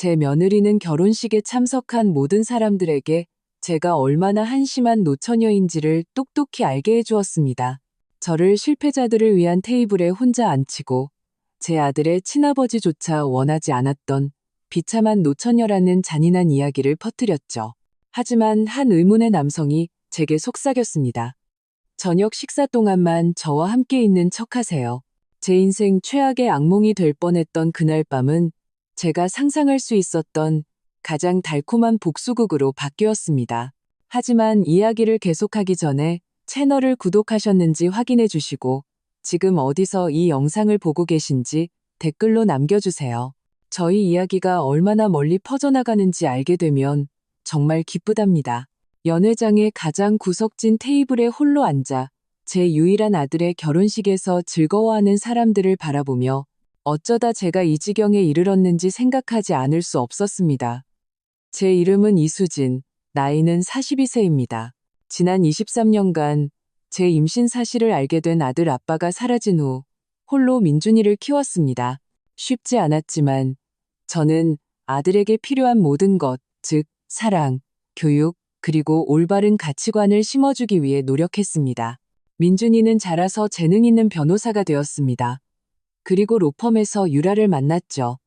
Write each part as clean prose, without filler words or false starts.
제 며느리는 결혼식에 참석한 모든 사람들에게 제가 얼마나 한심한 노처녀인지를 똑똑히 알게 해주었습니다. 저를 실패자들을 위한 테이블에 혼자 앉히고 제 아들의 친아버지조차 원하지 않았던 비참한 노처녀라는 잔인한 이야기를 퍼뜨렸죠. 하지만 한 의문의 남성이 제게 속삭였습니다. 저녁 식사 동안만 저와 함께 있는 척하세요. 제 인생 최악의 악몽이 될 뻔했던 그날 밤은 제가 상상할 수 있었던 가장 달콤한 복수극으로 바뀌었습니다. 하지만 이야기를 계속하기 전에 채널을 구독하셨는지 확인해 주시고 지금 어디서 이 영상을 보고 계신지 댓글로 남겨주세요. 저희 이야기가 얼마나 멀리 퍼져나가는지 알게 되면 정말 기쁘답니다. 연회장의 가장 구석진 테이블에 홀로 앉아 제 유일한 아들의 결혼식에서 즐거워하는 사람들을 바라보며 어쩌다 제가 이 지경에 이르렀는지 생각하지 않을 수 없었습니다. 제 이름은 이수진, 나이는 42세입니다. 지난 23년간 제 임신 사실을 알게 된 아들 아빠가 사라진 후 홀로 민준이를 키웠습니다. 쉽지 않았지만 저는 아들에게 필요한 모든 것, 즉 사랑, 교육, 그리고 올바른 가치관을 심어주기 위해 노력했습니다. 민준이는 자라서 재능 있는 변호사가 되었습니다. 그리고 로펌에서 유라를 만났죠.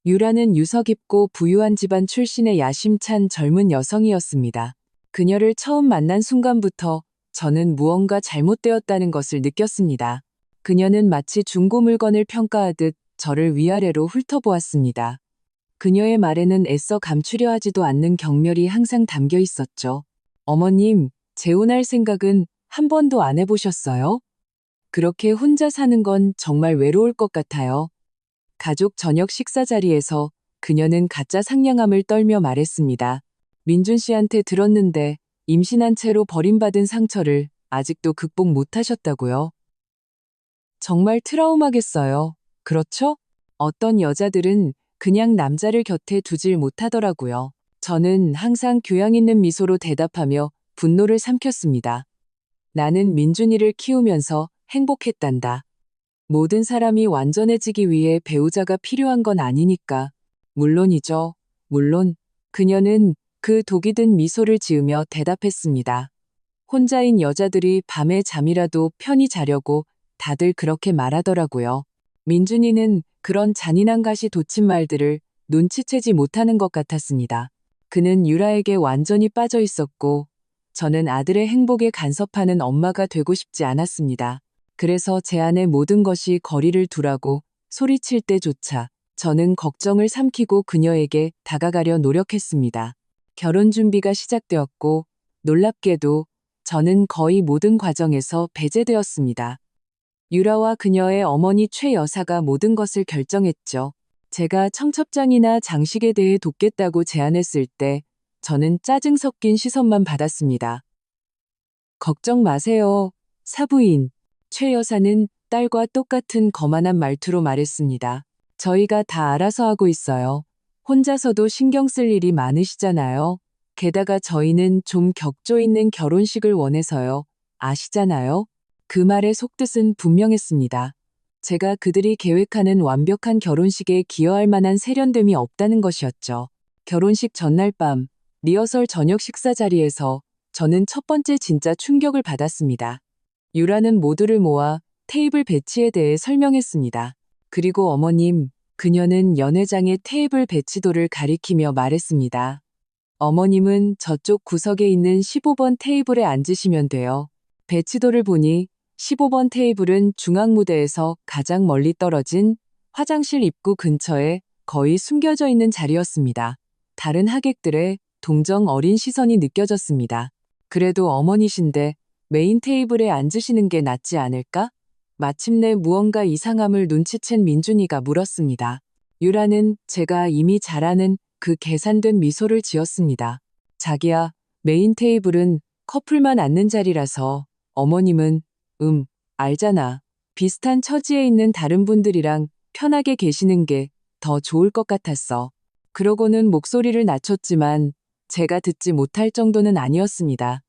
유라는 유서 깊고 부유한 집안 출신의 야심찬 젊은 여성이었습니다. 그녀를 처음 만난 순간부터 저는 무언가 잘못되었다는 것을 느꼈습니다. 그녀는 마치 중고 물건을 평가하듯 저를 위아래로 훑어보았습니다. 그녀의 말에는 애써 감추려 하지도 않는 경멸이 항상 담겨 있었죠. 어머님, 재혼할 생각은 한 번도 안 해보셨어요? 그렇게 혼자 사는 건 정말 외로울 것 같아요. 가족 저녁 식사 자리에서 그녀는 가짜 상냥함을 떨며 말했습니다. 민준 씨한테 들었는데 임신한 채로 버림받은 상처를 아직도 극복 못하셨다고요? 정말 트라우마겠어요. 그렇죠? 어떤 여자들은 그냥 남자를 곁에 두질 못하더라고요. 저는 항상 교양 있는 미소로 대답하며 분노를 삼켰습니다. 나는 민준이를 키우면서 행복했단다. 모든 사람이 완전해지기 위해 배우자가 필요한 건 아니니까. 물론이죠. 물론. 그녀는 그 독이 든 미소를 지으며 대답했습니다. 혼자인 여자들이 밤에 잠이라도 편히 자려고 다들 그렇게 말하더라고요. 민준이는 그런 잔인한 가시 돋친 말들을 눈치채지 못하는 것 같았습니다. 그는 유라에게 완전히 빠져 있었고 저는 아들의 행복에 간섭하는 엄마가 되고 싶지 않았습니다. 그래서 제 안의 모든 것이 거리를 두라고 소리칠 때조차 저는 걱정을 삼키고 그녀에게 다가가려 노력했습니다. 결혼 준비가 시작되었고 놀랍게도 저는 거의 모든 과정에서 배제되었습니다. 유라와 그녀의 어머니 최 여사가 모든 것을 결정했죠. 제가 청첩장이나 장식에 대해 돕겠다고 제안했을 때 저는 짜증 섞인 시선만 받았습니다. 걱정 마세요, 사부인. 최 여사는 딸과 똑같은 거만한 말투로 말했습니다. 저희가 다 알아서 하고 있어요. 혼자서도 신경 쓸 일이 많으시잖아요. 게다가 저희는 좀 격조 있는 결혼식을 원해서요. 아시잖아요? 그 말의 속뜻은 분명했습니다. 제가 그들이 계획하는 완벽한 결혼식에 기여할 만한 세련됨이 없다는 것이었죠. 결혼식 전날 밤, 리허설 저녁 식사 자리에서 저는 첫 번째 진짜 충격을 받았습니다. 유라는 모두를 모아 테이블 배치에 대해 설명했습니다. 그리고 어머님, 그녀는 연회장의 테이블 배치도를 가리키며 말했습니다. 어머님은 저쪽 구석에 있는 15번 테이블에 앉으시면 돼요. 배치도를 보니 15번 테이블은 중앙 무대에서 가장 멀리 떨어진 화장실 입구 근처에 거의 숨겨져 있는 자리였습니다. 다른 하객들의 동정 어린 시선이 느껴졌습니다. 그래도 어머니신데 메인 테이블에 앉으시는 게 낫지 않을까? 마침내 무언가 이상함을 눈치챈 민준이가 물었습니다. 유라는 제가 이미 잘 아는 그 계산된 미소를 지었습니다. 자기야, 메인 테이블은 커플만 앉는 자리라서 어머님은 알잖아. 비슷한 처지에 있는 다른 분들이랑 편하게 계시는 게 더 좋을 것 같았어. 그러고는 목소리를 낮췄지만 제가 듣지 못할 정도는 아니었습니다.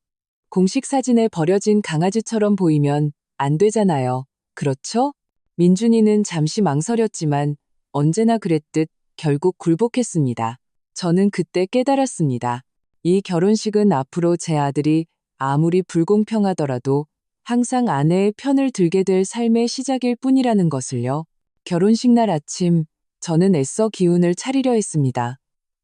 공식 사진에 버려진 강아지처럼 보이면 안 되잖아요. 그렇죠? 민준이는 잠시 망설였지만 언제나 그랬듯 결국 굴복했습니다. 저는 그때 깨달았습니다. 이 결혼식은 앞으로 제 아들이 아무리 불공평하더라도 항상 아내의 편을 들게 될 삶의 시작일 뿐이라는 것을요. 결혼식 날 아침, 저는 애써 기운을 차리려 했습니다.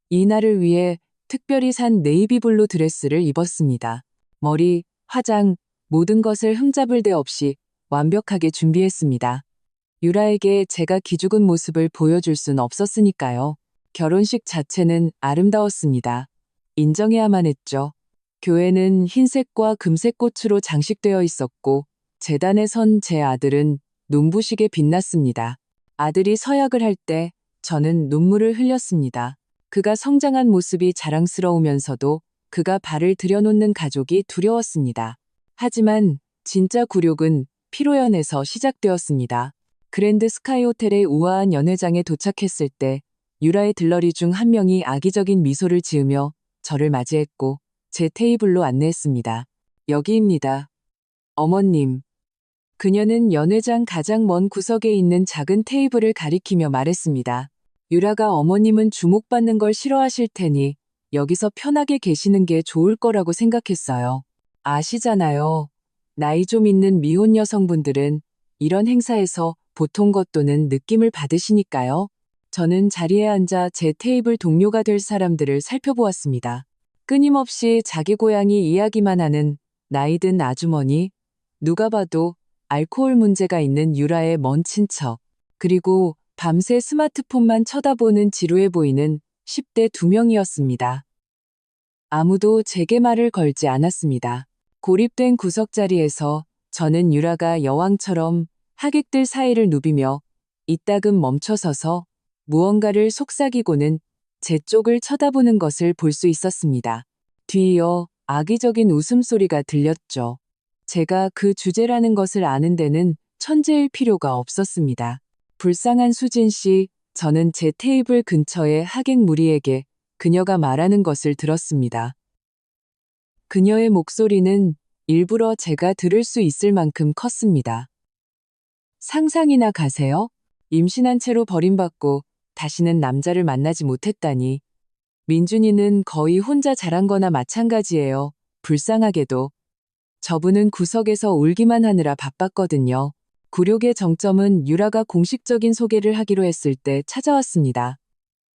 이 날을 위해 특별히 산 네이비블루 드레스를 입었습니다. 머리, 화장, 모든 것을 흠잡을 데 없이 완벽하게 준비했습니다. 유라에게 제가 기죽은 모습을 보여줄 순 없었으니까요. 결혼식 자체는 아름다웠습니다. 인정해야만 했죠. 교회는 흰색과 금색 꽃으로 장식되어 있었고 제단에 선 제 아들은 눈부시게 빛났습니다. 아들이 서약을 할 때 저는 눈물을 흘렸습니다. 그가 성장한 모습이 자랑스러우면서도 그가 발을 들여놓는 가족이 두려웠습니다. 하지만 진짜 굴욕은 피로연에서 시작되었습니다. 그랜드 스카이 호텔의 우아한 연회장에 도착했을 때 유라의 들러리 중 한 명이 악의적인 미소를 지으며 저를 맞이했고 제 테이블로 안내했습니다. 여기입니다. 어머님. 그녀는 연회장 가장 먼 구석에 있는 작은 테이블을 가리키며 말했습니다. 유라가 어머님은 주목받는 걸 싫어하실 테니 여기서 편하게 계시는 게 좋을 거라고 생각했어요. 아시잖아요. 나이 좀 있는 미혼 여성분들은 이런 행사에서 보통 것 또는 느낌을 받으시니까요. 저는 자리에 앉아 제 테이블 동료가 될 사람들을 살펴보았습니다. 끊임없이 자기 고향이 이야기만 하는 나이든 아주머니, 누가 봐도 알코올 문제가 있는 유라의 먼 친척, 그리고 밤새 스마트폰만 쳐다보는 지루해 보이는 10대 2명이었습니다. 아무도 제게 말을 걸지 않았습니다. 고립된 구석자리에서 저는 유라가 여왕처럼 하객들 사이를 누비며 이따금 멈춰서서 무언가를 속삭이고는 제 쪽을 쳐다보는 것을 볼 수 있었습니다. 뒤이어 악의적인 웃음소리가 들렸죠. 제가 그 주제라는 것을 아는 데는 천재일 필요가 없었습니다. 불쌍한 수진 씨, 저는 제 테이블 근처의 하객 무리에게 그녀가 말하는 것을 들었습니다. 그녀의 목소리는 일부러 제가 들을 수 있을 만큼 컸습니다. 상상이나 가세요? 임신한 채로 버림받고 다시는 남자를 만나지 못했다니. 민준이는 거의 혼자 자란 거나 마찬가지예요. 불쌍하게도. 저분은 구석에서 울기만 하느라 바빴거든요. 굴욕의 정점은 유라가 공식적인 소개를 하기로 했을 때 찾아왔습니다.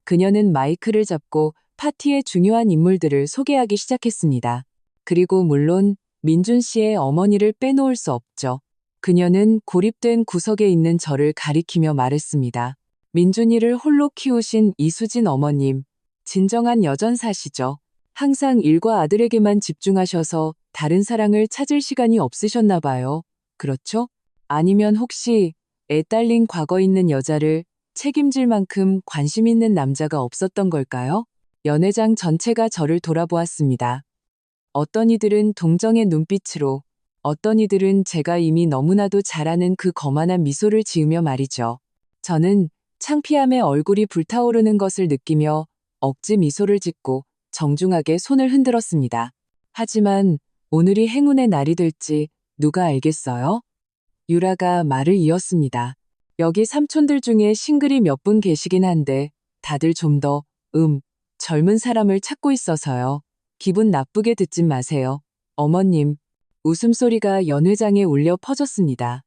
그녀는 마이크를 잡고 파티의 중요한 인물들을 소개하기 시작했습니다. 그리고 물론 민준 씨의 어머니를 빼놓을 수 없죠. 그녀는 고립된 구석에 있는 저를 가리키며 말했습니다. 민준이를 홀로 키우신 이수진 어머님, 진정한 여전사시죠. 항상 일과 아들에게만 집중하셔서 다른 사랑을 찾을 시간이 없으셨나 봐요. 그렇죠? 아니면 혹시 애 딸린 과거 있는 여자를 책임질 만큼 관심 있는 남자가 없었던 걸까요? 연회장 전체가 저를 돌아보았습니다. 어떤 이들은 동정의 눈빛으로, 어떤 이들은 제가 이미 너무나도 잘 아는 그 거만한 미소를 지으며 말이죠. 저는 창피함에 얼굴이 불타오르는 것을 느끼며 억지 미소를 짓고 정중하게 손을 흔들었습니다. 하지만 오늘이 행운의 날이 될지 누가 알겠어요? 유라가 말을 이었습니다. 여기 삼촌들 중에 싱글이 몇 분 계시긴 한데 다들 좀 더, 젊은 사람을 찾고 있어서요. 기분 나쁘게 듣진 마세요. 어머님, 웃음소리가 연회장에 울려 퍼졌습니다.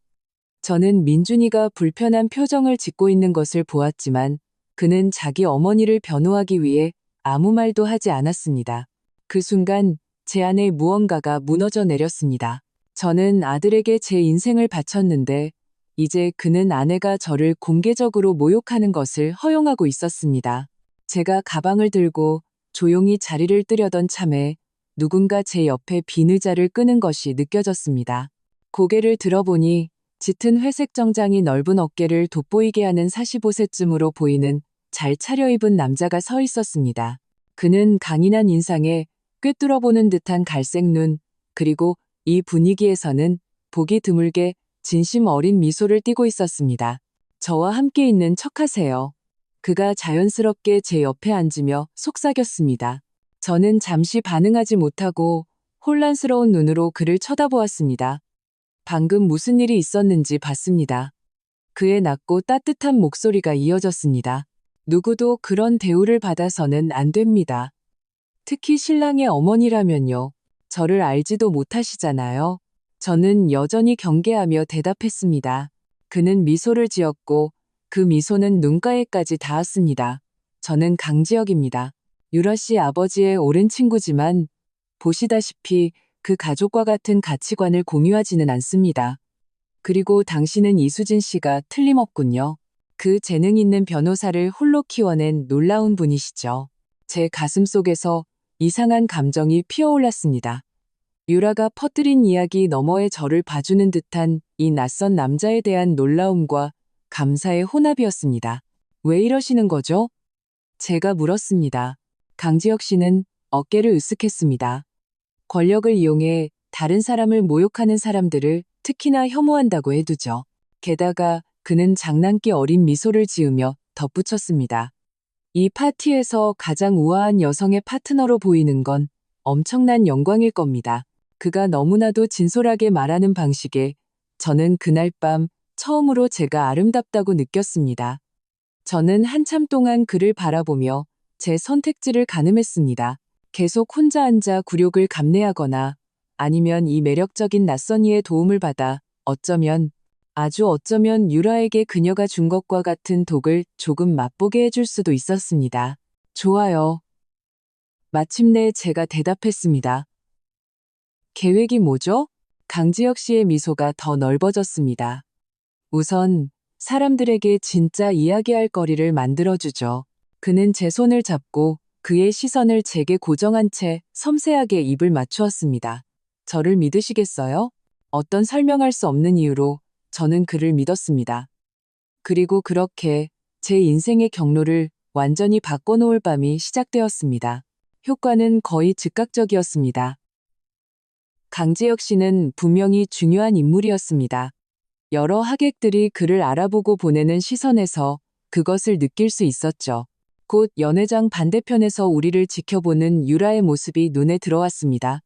저는 민준이가 불편한 표정을 짓고 있는 것을 보았지만 그는 자기 어머니를 변호하기 위해 아무 말도 하지 않았습니다. 그 순간 제 안에 무언가가 무너져 내렸습니다. 저는 아들에게 제 인생을 바쳤는데 이제 그는 아내가 저를 공개적으로 모욕하는 것을 허용하고 있었습니다. 제가 가방을 들고 조용히 자리를 뜨려던 참에 누군가 제 옆에 빈 의자를 끄는 것이 느껴졌습니다. 고개를 들어보니 짙은 회색 정장이 넓은 어깨를 돋보이게 하는 45세쯤으로 보이는 잘 차려입은 남자가 서 있었습니다. 그는 강인한 인상에 꿰뚫어보는 듯한 갈색 눈, 그리고 이 분위기에서는 보기 드물게 진심 어린 미소를 띠고 있었습니다. 저와 함께 있는 척하세요. 그가 자연스럽게 제 옆에 앉으며 속삭였습니다. 저는 잠시 반응하지 못하고 혼란스러운 눈으로 그를 쳐다보았습니다. 방금 무슨 일이 있었는지 봤습니다. 그의 낮고 따뜻한 목소리가 이어졌습니다. 누구도 그런 대우를 받아서는 안 됩니다. 특히 신랑의 어머니라면요. 저를 알지도 못하시잖아요. 저는 여전히 경계하며 대답했습니다. 그는 미소를 지었고 그 미소는 눈가에까지 닿았습니다. 저는 강지혁입니다. 유라 씨 아버지의 오랜 친구지만 보시다시피 그 가족과 같은 가치관을 공유하지는 않습니다. 그리고 당신은 이수진 씨가 틀림없군요. 그 재능 있는 변호사를 홀로 키워낸 놀라운 분이시죠. 제 가슴속에서 이상한 감정이 피어올랐습니다. 유라가 퍼뜨린 이야기 너머에 저를 봐주는 듯한 이 낯선 남자에 대한 놀라움과 감사의 혼합이었습니다. 왜 이러시는 거죠? 제가 물었습니다. 강지혁 씨는 어깨를 으쓱했습니다. 권력을 이용해 다른 사람을 모욕하는 사람들을 특히나 혐오한다고 해두죠. 게다가 그는 장난기 어린 미소를 지으며 덧붙였습니다. 이 파티에서 가장 우아한 여성의 파트너로 보이는 건 엄청난 영광일 겁니다. 그가 너무나도 진솔하게 말하는 방식에 저는 그날 밤 처음으로 제가 아름답다고 느꼈습니다. 저는 한참 동안 그를 바라보며 제 선택지를 가늠했습니다. 계속 혼자 앉아 굴욕을 감내하거나 아니면 이 매력적인 낯선 이의 도움을 받아 아주 어쩌면 유라에게 그녀가 준 것과 같은 독을 조금 맛보게 해줄 수도 있었습니다. 좋아요. 마침내 제가 대답했습니다. 계획이 뭐죠? 강지혁 씨의 미소가 더 넓어졌습니다. 우선 사람들에게 진짜 이야기할 거리를 만들어주죠. 그는 제 손을 잡고 그의 시선을 제게 고정한 채 섬세하게 입을 맞추었습니다. 저를 믿으시겠어요? 어떤 설명할 수 없는 이유로 저는 그를 믿었습니다. 그리고 그렇게 제 인생의 경로를 완전히 바꿔놓을 밤이 시작되었습니다. 효과는 거의 즉각적이었습니다. 강지혁 씨는 분명히 중요한 인물이었습니다. 여러 하객들이 그를 알아보고 보내는 시선에서 그것을 느낄 수 있었죠. 곧 연회장 반대편에서 우리를 지켜보는 유라의 모습이 눈에 들어왔습니다.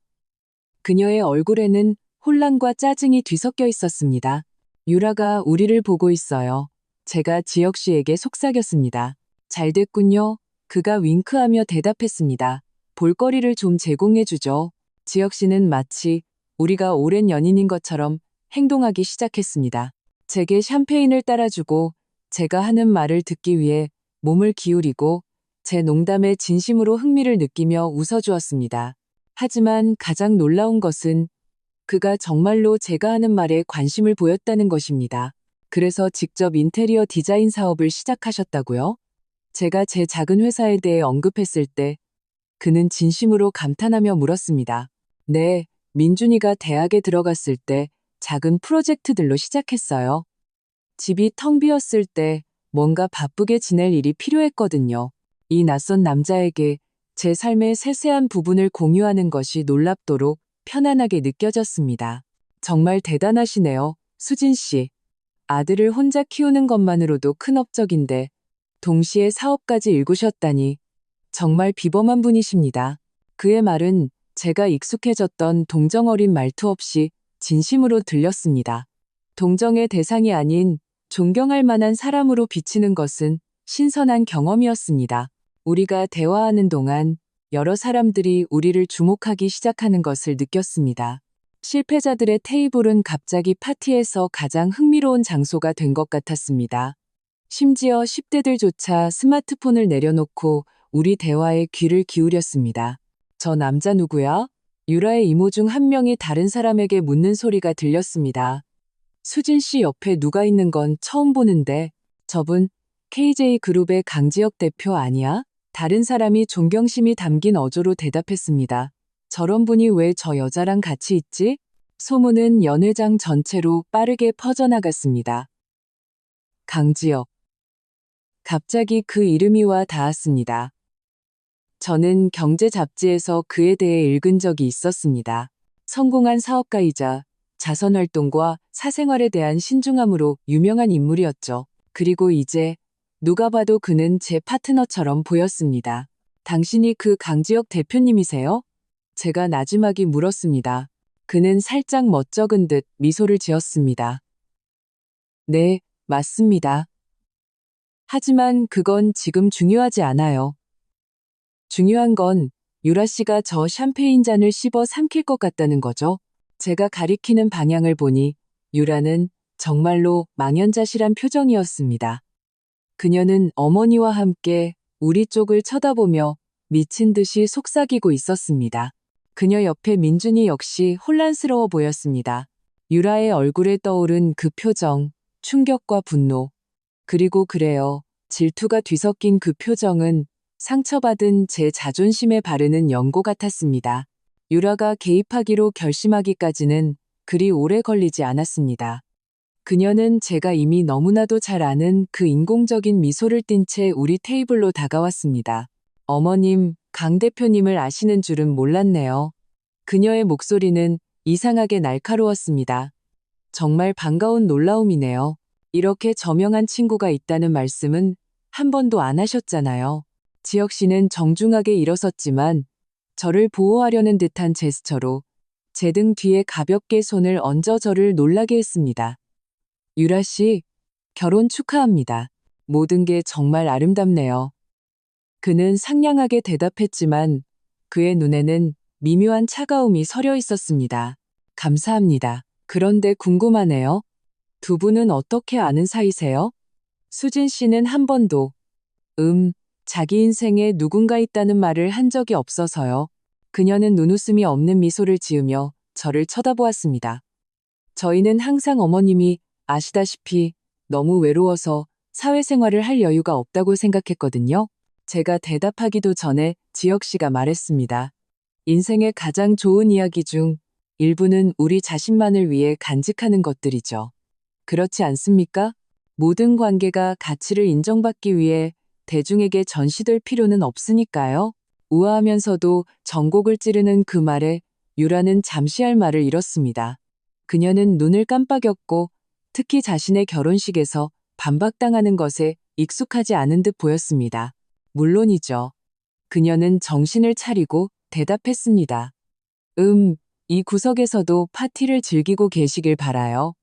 그녀의 얼굴에는 혼란과 짜증이 뒤섞여 있었습니다. 유라가 우리를 보고 있어요. 제가 지혁 씨에게 속삭였습니다. 잘 됐군요. 그가 윙크하며 대답했습니다. 볼거리를 좀 제공해주죠. 지혁 씨는 마치 우리가 오랜 연인인 것처럼 행동하기 시작했습니다. 제게 샴페인을 따라주고 제가 하는 말을 듣기 위해 몸을 기울이고 제 농담에 진심으로 흥미를 느끼며 웃어주었습니다. 하지만 가장 놀라운 것은 그가 정말로 제가 하는 말에 관심을 보였다는 것입니다. 그래서 직접 인테리어 디자인 사업을 시작하셨다고요? 제가 제 작은 회사에 대해 언급했을 때 그는 진심으로 감탄하며 물었습니다. 네, 민준이가 대학에 들어갔을 때 작은 프로젝트들로 시작했어요. 집이 텅 비었을 때 뭔가 바쁘게 지낼 일이 필요했거든요. 이 낯선 남자에게 제 삶의 세세한 부분을 공유하는 것이 놀랍도록 편안하게 느껴졌습니다. 정말 대단하시네요, 수진 씨. 아들을 혼자 키우는 것만으로도 큰 업적인데 동시에 사업까지 일구셨다니 정말 비범한 분이십니다. 그의 말은 제가 익숙해졌던 동정 어린 말투 없이 진심으로 들렸습니다. 동정의 대상이 아닌 존경할 만한 사람으로 비치는 것은 신선한 경험이었습니다. 우리가 대화하는 동안 여러 사람들이 우리를 주목하기 시작하는 것을 느꼈습니다. 실패자들의 테이블은 갑자기 파티에서 가장 흥미로운 장소가 된 것 같았습니다. 심지어 10대들조차 스마트폰을 내려놓고 우리 대화에 귀를 기울였습니다. 저 남자 누구야? 유라의 이모 중 한 명이 다른 사람에게 묻는 소리가 들렸습니다. 수진 씨 옆에 누가 있는 건 처음 보는데 저분 KJ그룹의 강지혁 대표 아니야? 다른 사람이 존경심이 담긴 어조로 대답했습니다. 저런 분이 왜 저 여자랑 같이 있지? 소문은 연회장 전체로 빠르게 퍼져나갔습니다. 강지혁. 갑자기 그 이름이 와 닿았습니다. 저는 경제 잡지에서 그에 대해 읽은 적이 있었습니다. 성공한 사업가이자 자선활동과 사생활에 대한 신중함으로 유명한 인물이었죠. 그리고 이제 누가 봐도 그는 제 파트너처럼 보였습니다. 당신이 그 강지혁 대표님이세요? 제가 나지막이 물었습니다. 그는 살짝 멋쩍은 듯 미소를 지었습니다. 네, 맞습니다. 하지만 그건 지금 중요하지 않아요. 중요한 건 유라 씨가 저 샴페인 잔을 씹어 삼킬 것 같다는 거죠. 제가 가리키는 방향을 보니 유라는 정말로 망연자실한 표정이었습니다. 그녀는 어머니와 함께 우리 쪽을 쳐다보며 미친 듯이 속삭이고 있었습니다. 그녀 옆에 민준이 역시 혼란스러워 보였습니다. 유라의 얼굴에 떠오른 그 표정, 충격과 분노, 그리고 그래요. 질투가 뒤섞인 그 표정은 상처받은 제 자존심에 바르는 연고 같았습니다. 유라가 개입하기로 결심하기까지는 그리 오래 걸리지 않았습니다. 그녀는 제가 이미 너무나도 잘 아는 그 인공적인 미소를 띤 채 우리 테이블로 다가왔습니다. 어머님, 강 대표님을 아시는 줄은 몰랐네요. 그녀의 목소리는 이상하게 날카로웠습니다. 정말 반가운 놀라움이네요. 이렇게 저명한 친구가 있다는 말씀은 한 번도 안 하셨잖아요. 지혁 씨는 정중하게 일어섰지만 저를 보호하려는 듯한 제스처로 제 등 뒤에 가볍게 손을 얹어 저를 놀라게 했습니다. 유라 씨, 결혼 축하합니다. 모든 게 정말 아름답네요. 그는 상냥하게 대답했지만 그의 눈에는 미묘한 차가움이 서려 있었습니다. 감사합니다. 그런데 궁금하네요. 두 분은 어떻게 아는 사이세요? 수진 씨는 한 번도 자기 인생에 누군가 있다는 말을 한 적이 없어서요. 그녀는 눈웃음이 없는 미소를 지으며 저를 쳐다보았습니다. 저희는 항상 어머님이 아시다시피 너무 외로워서 사회생활을 할 여유가 없다고 생각했거든요. 제가 대답하기도 전에 지혁 씨가 말했습니다. 인생의 가장 좋은 이야기 중 일부는 우리 자신만을 위해 간직하는 것들이죠. 그렇지 않습니까? 모든 관계가 가치를 인정받기 위해 대중에게 전시될 필요는 없으니까요. 우아하면서도 정곡을 찌르는 그 말에 유라는 잠시 할 말을 잃었습니다. 그녀는 눈을 깜빡였고 특히 자신의 결혼식에서 반박당하는 것에 익숙하지 않은 듯 보였습니다. 물론이죠. 그녀는 정신을 차리고 대답했습니다. 이 구석에서도 파티를 즐기고 계시길 바라요.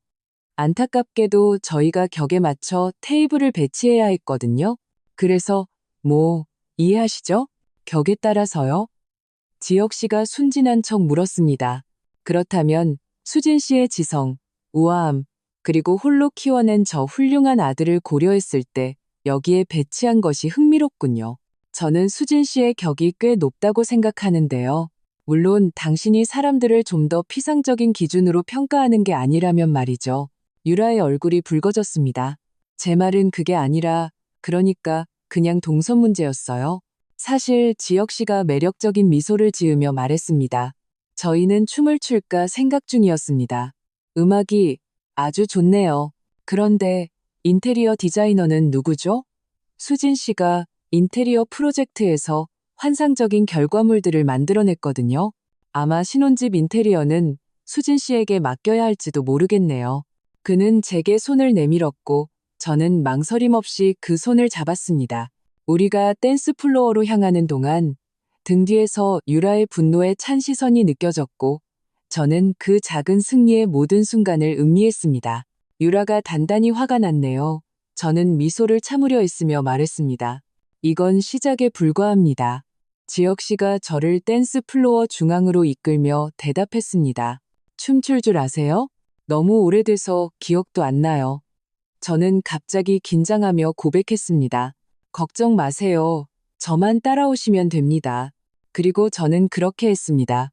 안타깝게도 저희가 격에 맞춰 테이블을 배치해야 했거든요. 그래서 이해하시죠? 격에 따라서요? 지혁 씨가 순진한 척 물었습니다. 그렇다면 수진 씨의 지성, 우아함, 그리고 홀로 키워낸 저 훌륭한 아들을 고려했을 때 여기에 배치한 것이 흥미롭군요. 저는 수진 씨의 격이 꽤 높다고 생각하는데요. 물론 당신이 사람들을 좀 더 피상적인 기준으로 평가하는 게 아니라면 말이죠. 유라의 얼굴이 붉어졌습니다. 제 말은 그게 아니라 그러니까 그냥 동선 문제였어요. 사실 지혁 씨가 매력적인 미소를 지으며 말했습니다. 저희는 춤을 출까 생각 중이었습니다. 음악이 아주 좋네요. 그런데 인테리어 디자이너는 누구죠? 수진 씨가 인테리어 프로젝트에서 환상적인 결과물들을 만들어냈거든요. 아마 신혼집 인테리어는 수진 씨에게 맡겨야 할지도 모르겠네요. 그는 제게 손을 내밀었고 저는 망설임 없이 그 손을 잡았습니다. 우리가 댄스 플로어로 향하는 동안 등 뒤에서 유라의 분노에 찬 시선이 느껴졌고 저는 그 작은 승리의 모든 순간을 음미했습니다. 유라가 단단히 화가 났네요. 저는 미소를 참으려 했으며 말했습니다. 이건 시작에 불과합니다. 지혁 씨가 저를 댄스 플로어 중앙으로 이끌며 대답했습니다. 춤출 줄 아세요? 너무 오래돼서 기억도 안 나요. 저는 갑자기 긴장하며 고백했습니다. 걱정 마세요. 저만 따라오시면 됩니다. 그리고 저는 그렇게 했습니다.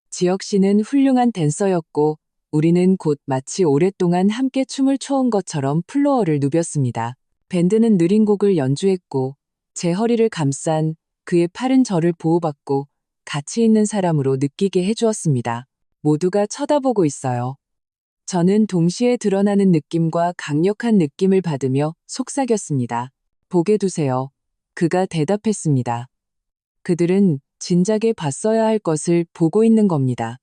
지혁 씨는 훌륭한 댄서였고 우리는 곧 마치 오랫동안 함께 춤을 춰온 것처럼 플로어를 누볐습니다. 밴드는 느린 곡을 연주했고 제 허리를 감싼 그의 팔은 저를 보호받고 가치 있는 사람으로 느끼게 해주었습니다. 모두가 쳐다보고 있어요. 저는 동시에 드러나는 느낌과 강력한 느낌을 받으며 속삭였습니다. 보게 두세요. 그가 대답했습니다. 그들은 진작에 봤어야 할 것을 보고 있는 겁니다.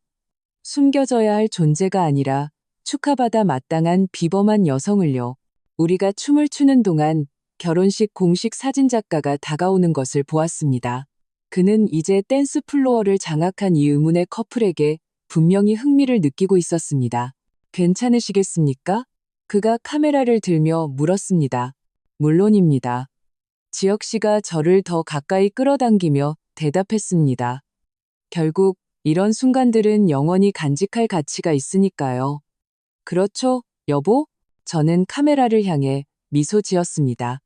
숨겨져야 할 존재가 아니라 축하받아 마땅한 비범한 여성을요. 우리가 춤을 추는 동안 결혼식 공식 사진작가가 다가오는 것을 보았습니다. 그는 이제 댄스 플로어를 장악한 이 의문의 커플에게 분명히 흥미를 느끼고 있었습니다. 괜찮으시겠습니까? 그가 카메라를 들며 물었습니다. 물론입니다. 지혁 씨가 저를 더 가까이 끌어당기며 대답했습니다. 결국 이런 순간들은 영원히 간직할 가치가 있으니까요. 그렇죠, 여보? 저는 카메라를 향해 미소 지었습니다.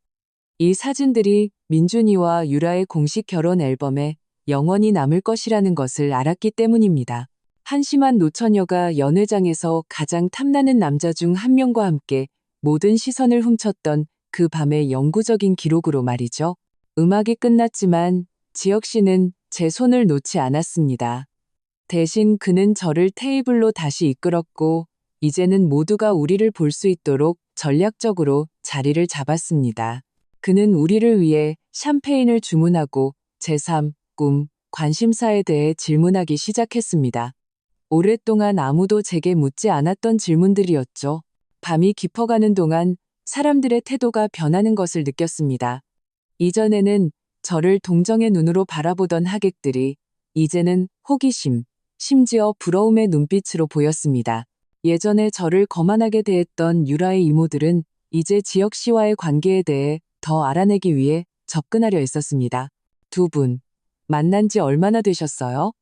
이 사진들이 민준이와 유라의 공식 결혼 앨범에 영원히 남을 것이라는 것을 알았기 때문입니다. 한심한 노처녀가 연회장에서 가장 탐나는 남자 중 한 명과 함께 모든 시선을 훔쳤던 그 밤의 영구적인 기록으로 말이죠. 음악이 끝났지만 지혁 씨는 제 손을 놓지 않았습니다. 대신 그는 저를 테이블로 다시 이끌었고 이제는 모두가 우리를 볼 수 있도록 전략적으로 자리를 잡았습니다. 그는 우리를 위해 샴페인을 주문하고 제3, 꿈, 관심사에 대해 질문하기 시작했습니다. 오랫동안 아무도 제게 묻지 않았던 질문들이었죠. 밤이 깊어가는 동안 사람들의 태도가 변하는 것을 느꼈습니다. 이전에는 저를 동정의 눈으로 바라보던 하객들이 이제는 호기심, 심지어 부러움의 눈빛으로 보였습니다. 예전에 저를 거만하게 대했던 유라의 이모들은 이제 지혁 씨와의 관계에 대해 더 알아내기 위해 접근하려 했었습니다. 두 분, 만난 지 얼마나 되셨어요?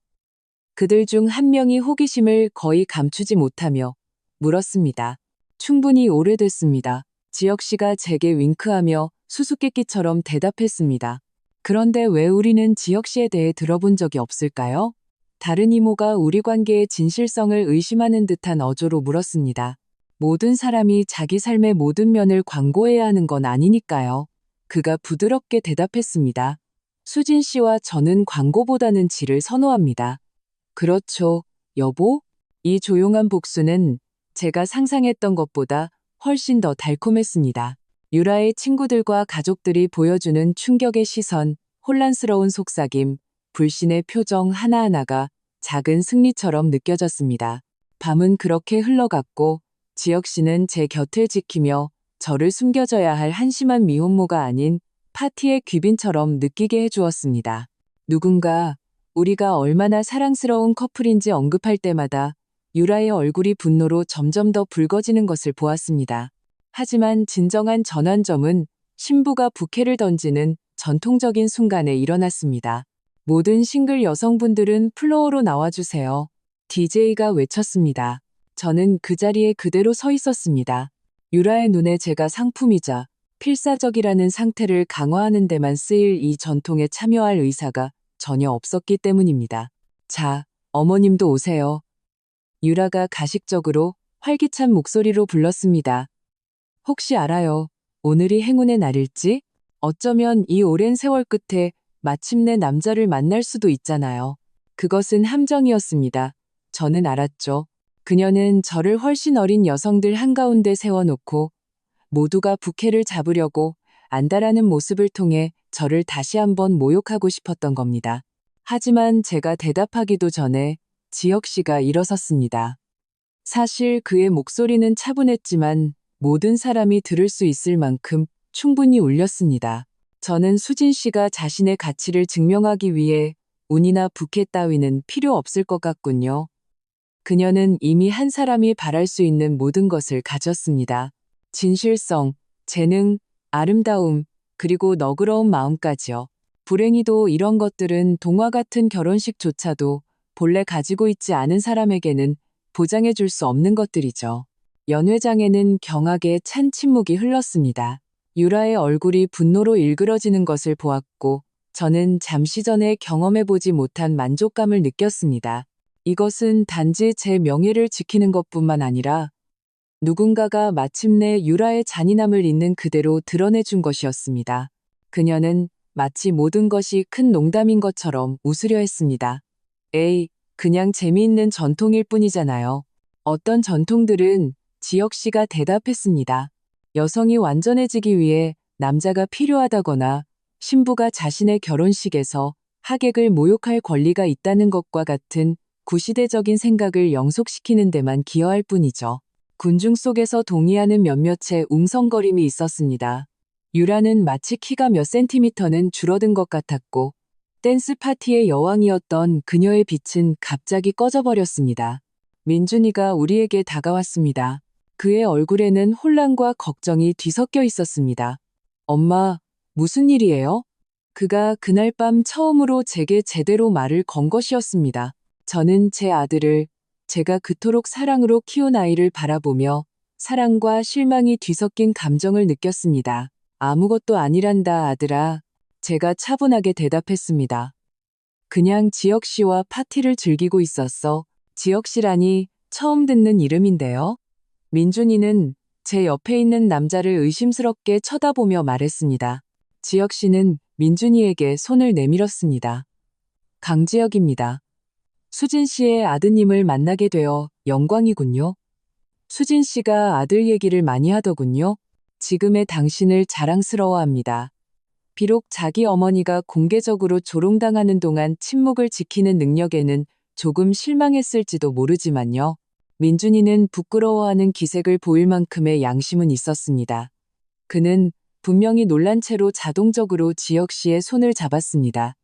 그들 중 한 명이 호기심을 거의 감추지 못하며 물었습니다. 충분히 오래됐습니다. 지혁 씨가 제게 윙크하며 수수께끼처럼 대답했습니다. 그런데 왜 우리는 지혁 씨에 대해 들어본 적이 없을까요? 다른 이모가 우리 관계의 진실성을 의심하는 듯한 어조로 물었습니다. 모든 사람이 자기 삶의 모든 면을 광고해야 하는 건 아니니까요. 그가 부드럽게 대답했습니다. 수진 씨와 저는 광고보다는 질을 선호합니다. 그렇죠, 여보? 이 조용한 복수는 제가 상상했던 것보다 훨씬 더 달콤했습니다. 유라의 친구들과 가족들이 보여주는 충격의 시선, 혼란스러운 속삭임, 불신의 표정 하나하나가 작은 승리처럼 느껴졌습니다. 밤은 그렇게 흘러갔고 지혁 씨는 제 곁을 지키며 저를 숨겨져야 할 한심한 미혼모가 아닌 파티의 귀빈처럼 느끼게 해주었습니다. 누군가 우리가 얼마나 사랑스러운 커플인지 언급할 때마다 유라의 얼굴이 분노로 점점 더 붉어지는 것을 보았습니다. 하지만 진정한 전환점은 신부가 부케를 던지는 전통적인 순간에 일어났습니다. 모든 싱글 여성분들은 플로어로 나와주세요. DJ가 외쳤습니다. 저는 그 자리에 그대로 서 있었습니다. 유라의 눈에 제가 상품이자 필사적이라는 상태를 강화하는 데만 쓰일 이 전통에 참여할 의사가 전혀 없었기 때문입니다. 자, 어머님도 오세요. 유라가 가식적으로 활기찬 목소리로 불렀습니다. 혹시 알아요? 오늘이 행운의 날일지? 어쩌면 이 오랜 세월 끝에 마침내 남자를 만날 수도 있잖아요. 그것은 함정이었습니다. 저는 알았죠. 그녀는 저를 훨씬 어린 여성들 한가운데 세워놓고 모두가 부케를 잡으려고 안달하는 모습을 통해 저를 다시 한번 모욕하고 싶었던 겁니다. 하지만 제가 대답하기도 전에 지혁 씨가 일어섰습니다. 사실 그의 목소리는 차분했지만 모든 사람이 들을 수 있을 만큼 충분히 울렸습니다. 저는 수진 씨가 자신의 가치를 증명하기 위해 운이나 부케 따위는 필요 없을 것 같군요. 그녀는 이미 한 사람이 바랄 수 있는 모든 것을 가졌습니다. 진실성, 재능, 아름다움, 그리고 너그러운 마음까지요. 불행히도 이런 것들은 동화 같은 결혼식조차도 본래 가지고 있지 않은 사람에게는 보장해 줄 수 없는 것들이죠. 연회장에는 경악에 찬 침묵이 흘렀습니다. 유라의 얼굴이 분노로 일그러지는 것을 보았고 저는 잠시 전에 경험해보지 못한 만족감을 느꼈습니다. 이것은 단지 제 명예를 지키는 것뿐만 아니라 누군가가 마침내 유라의 잔인함을 있는 그대로 드러내준 것이었습니다. 그녀는 마치 모든 것이 큰 농담인 것처럼 웃으려 했습니다. 에이, 그냥 재미있는 전통일 뿐이잖아요. 어떤 전통들은 지혁 씨가 대답했습니다. 여성이 완전해지기 위해 남자가 필요하다거나 신부가 자신의 결혼식에서 하객을 모욕할 권리가 있다는 것과 같은 구시대적인 생각을 영속시키는 데만 기여할 뿐이죠. 군중 속에서 동의하는 몇몇의 웅성거림이 있었습니다. 유라는 마치 키가 몇 센티미터는 줄어든 것 같았고 댄스 파티의 여왕이었던 그녀의 빛은 갑자기 꺼져버렸습니다. 민준이가 우리에게 다가왔습니다. 그의 얼굴에는 혼란과 걱정이 뒤섞여 있었습니다. 엄마, 무슨 일이에요? 그가 그날 밤 처음으로 제게 제대로 말을 건 것이었습니다. 저는 제 아들을 제가 그토록 사랑으로 키운 아이를 바라보며 사랑과 실망이 뒤섞인 감정을 느꼈습니다. 아무것도 아니란다, 아들아. 제가 차분하게 대답했습니다. 그냥 지혁 씨와 파티를 즐기고 있었어. 지혁 씨라니 처음 듣는 이름인데요. 민준이는 제 옆에 있는 남자를 의심스럽게 쳐다보며 말했습니다. 지혁 씨는 민준이에게 손을 내밀었습니다. 강지혁입니다. 수진 씨의 아드님을 만나게 되어 영광이군요. 수진 씨가 아들 얘기를 많이 하더군요. 지금의 당신을 자랑스러워합니다. 비록 자기 어머니가 공개적으로 조롱당하는 동안 침묵을 지키는 능력에는 조금 실망했을지도 모르지만요. 민준이는 부끄러워하는 기색을 보일 만큼의 양심은 있었습니다. 그는 분명히 놀란 채로 자동적으로 지혁 씨의 손을 잡았습니다.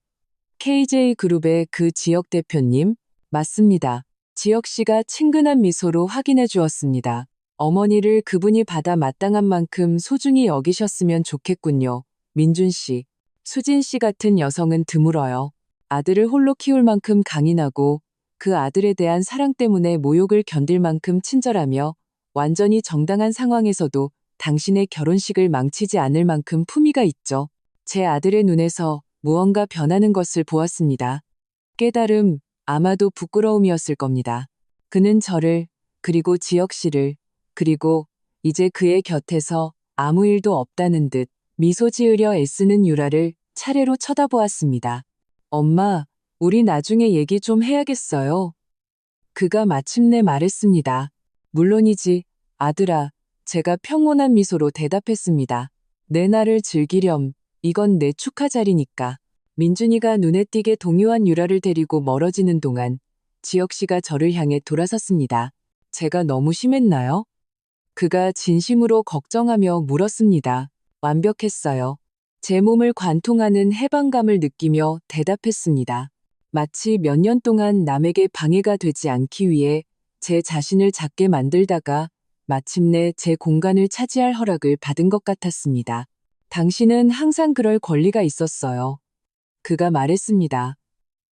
KJ그룹의 그 지혁 대표님, 맞습니다. 지혁 씨가 친근한 미소로 확인해 주었습니다. 어머니를 그분이 받아 마땅한 만큼 소중히 여기셨으면 좋겠군요. 민준 씨, 수진 씨 같은 여성은 드물어요. 아들을 홀로 키울 만큼 강인하고 그 아들에 대한 사랑 때문에 모욕을 견딜 만큼 친절하며 완전히 정당한 상황에서도 당신의 결혼식을 망치지 않을 만큼 품위가 있죠. 제 아들의 눈에서 무언가 변하는 것을 보았습니다. 깨달음, 아마도 부끄러움이었을 겁니다. 그는 저를, 그리고 지혁 씨를, 그리고 이제 그의 곁에서 아무 일도 없다는 듯 미소 지으려 애쓰는 유라를 차례로 쳐다보았습니다. 엄마, 우리 나중에 얘기 좀 해야겠어요. 그가 마침내 말했습니다. 물론이지, 아들아. 제가 평온한 미소로 대답했습니다. 내 날을 즐기렴. 이건 내 축하 자리니까. 민준이가 눈에 띄게 동요한 유라를 데리고 멀어지는 동안 지혁 씨가 저를 향해 돌아섰습니다. 제가 너무 심했나요? 그가 진심으로 걱정하며 물었습니다. 완벽했어요. 제 몸을 관통하는 해방감을 느끼며 대답했습니다. 마치 몇 년 동안 남에게 방해가 되지 않기 위해 제 자신을 작게 만들다가 마침내 제 공간을 차지할 허락을 받은 것 같았습니다. 당신은 항상 그럴 권리가 있었어요. 그가 말했습니다.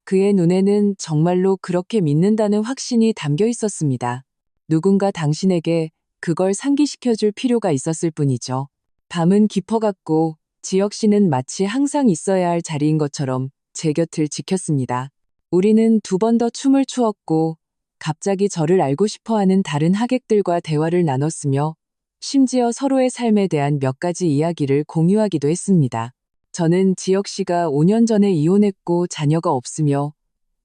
그의 눈에는 정말로 그렇게 믿는다는 확신이 담겨 있었습니다. 누군가 당신에게 그걸 상기시켜줄 필요가 있었을 뿐이죠. 밤은 깊어갔고 지혁 씨는 마치 항상 있어야 할 자리인 것처럼 제 곁을 지켰습니다. 우리는 두 번 더 춤을 추었고 갑자기 저를 알고 싶어하는 다른 하객들과 대화를 나눴으며 심지어 서로의 삶에 대한 몇 가지 이야기를 공유하기도 했습니다. 저는 지혁 씨가 5년 전에 이혼했고 자녀가 없으며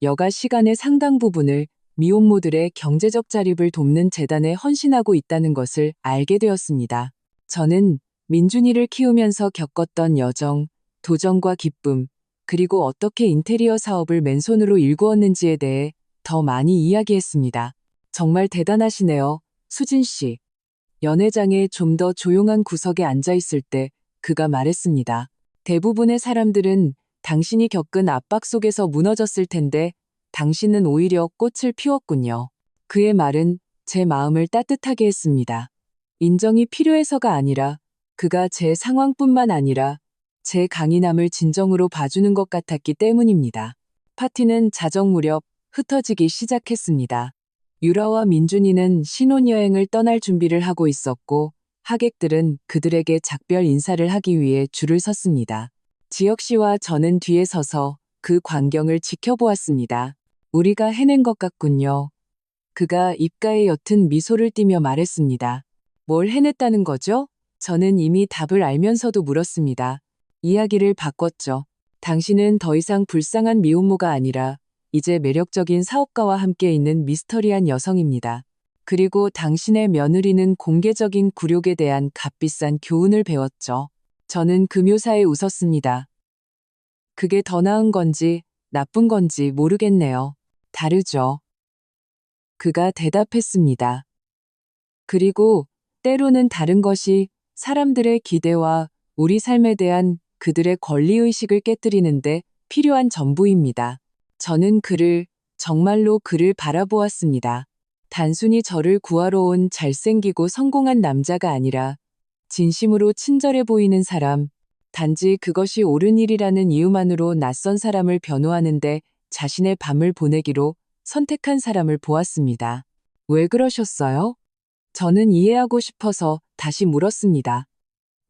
여가 시간의 상당 부분을 미혼모들의 경제적 자립을 돕는 재단에 헌신하고 있다는 것을 알게 되었습니다. 저는 민준이를 키우면서 겪었던 여정, 도전과 기쁨, 그리고 어떻게 인테리어 사업을 맨손으로 일구었는지에 대해 더 많이 이야기했습니다. 정말 대단하시네요, 수진 씨. 연회장에 좀 더 조용한 구석에 앉아 있을 때 그가 말했습니다. 대부분의 사람들은 당신이 겪은 압박 속에서 무너졌을 텐데 당신은 오히려 꽃을 피웠군요. 그의 말은 제 마음을 따뜻하게 했습니다. 인정이 필요해서가 아니라 그가 제 상황뿐만 아니라 제 강인함을 진정으로 봐주는 것 같았기 때문입니다. 파티는 자정 무렵 흩어지기 시작했습니다. 유라와 민준이는 신혼여행을 떠날 준비를 하고 있었고 하객들은 그들에게 작별 인사를 하기 위해 줄을 섰습니다. 지혁 씨와 저는 뒤에 서서 그 광경을 지켜보았습니다. 우리가 해낸 것 같군요. 그가 입가에 옅은 미소를 띠며 말했습니다. 뭘 해냈다는 거죠? 저는 이미 답을 알면서도 물었습니다. 이야기를 바꿨죠. 당신은 더 이상 불쌍한 미혼모가 아니라 이제 매력적인 사업가와 함께 있는 미스터리한 여성입니다. 그리고 당신의 며느리는 공개적인 굴욕에 대한 값비싼 교훈을 배웠죠. 저는 그 묘사에 웃었습니다. 그게 더 나은 건지 나쁜 건지 모르겠네요. 다르죠. 그가 대답했습니다. 그리고 때로는 다른 것이 사람들의 기대와 우리 삶에 대한 그들의 권리의식을 깨뜨리는데 필요한 전부입니다. 저는 정말로 그를 바라보았습니다. 단순히 저를 구하러 온 잘생기고 성공한 남자가 아니라 진심으로 친절해 보이는 사람, 단지 그것이 옳은 일이라는 이유만으로 낯선 사람을 변호하는데 자신의 밤을 보내기로 선택한 사람을 보았습니다. 왜 그러셨어요? 저는 이해하고 싶어서 다시 물었습니다.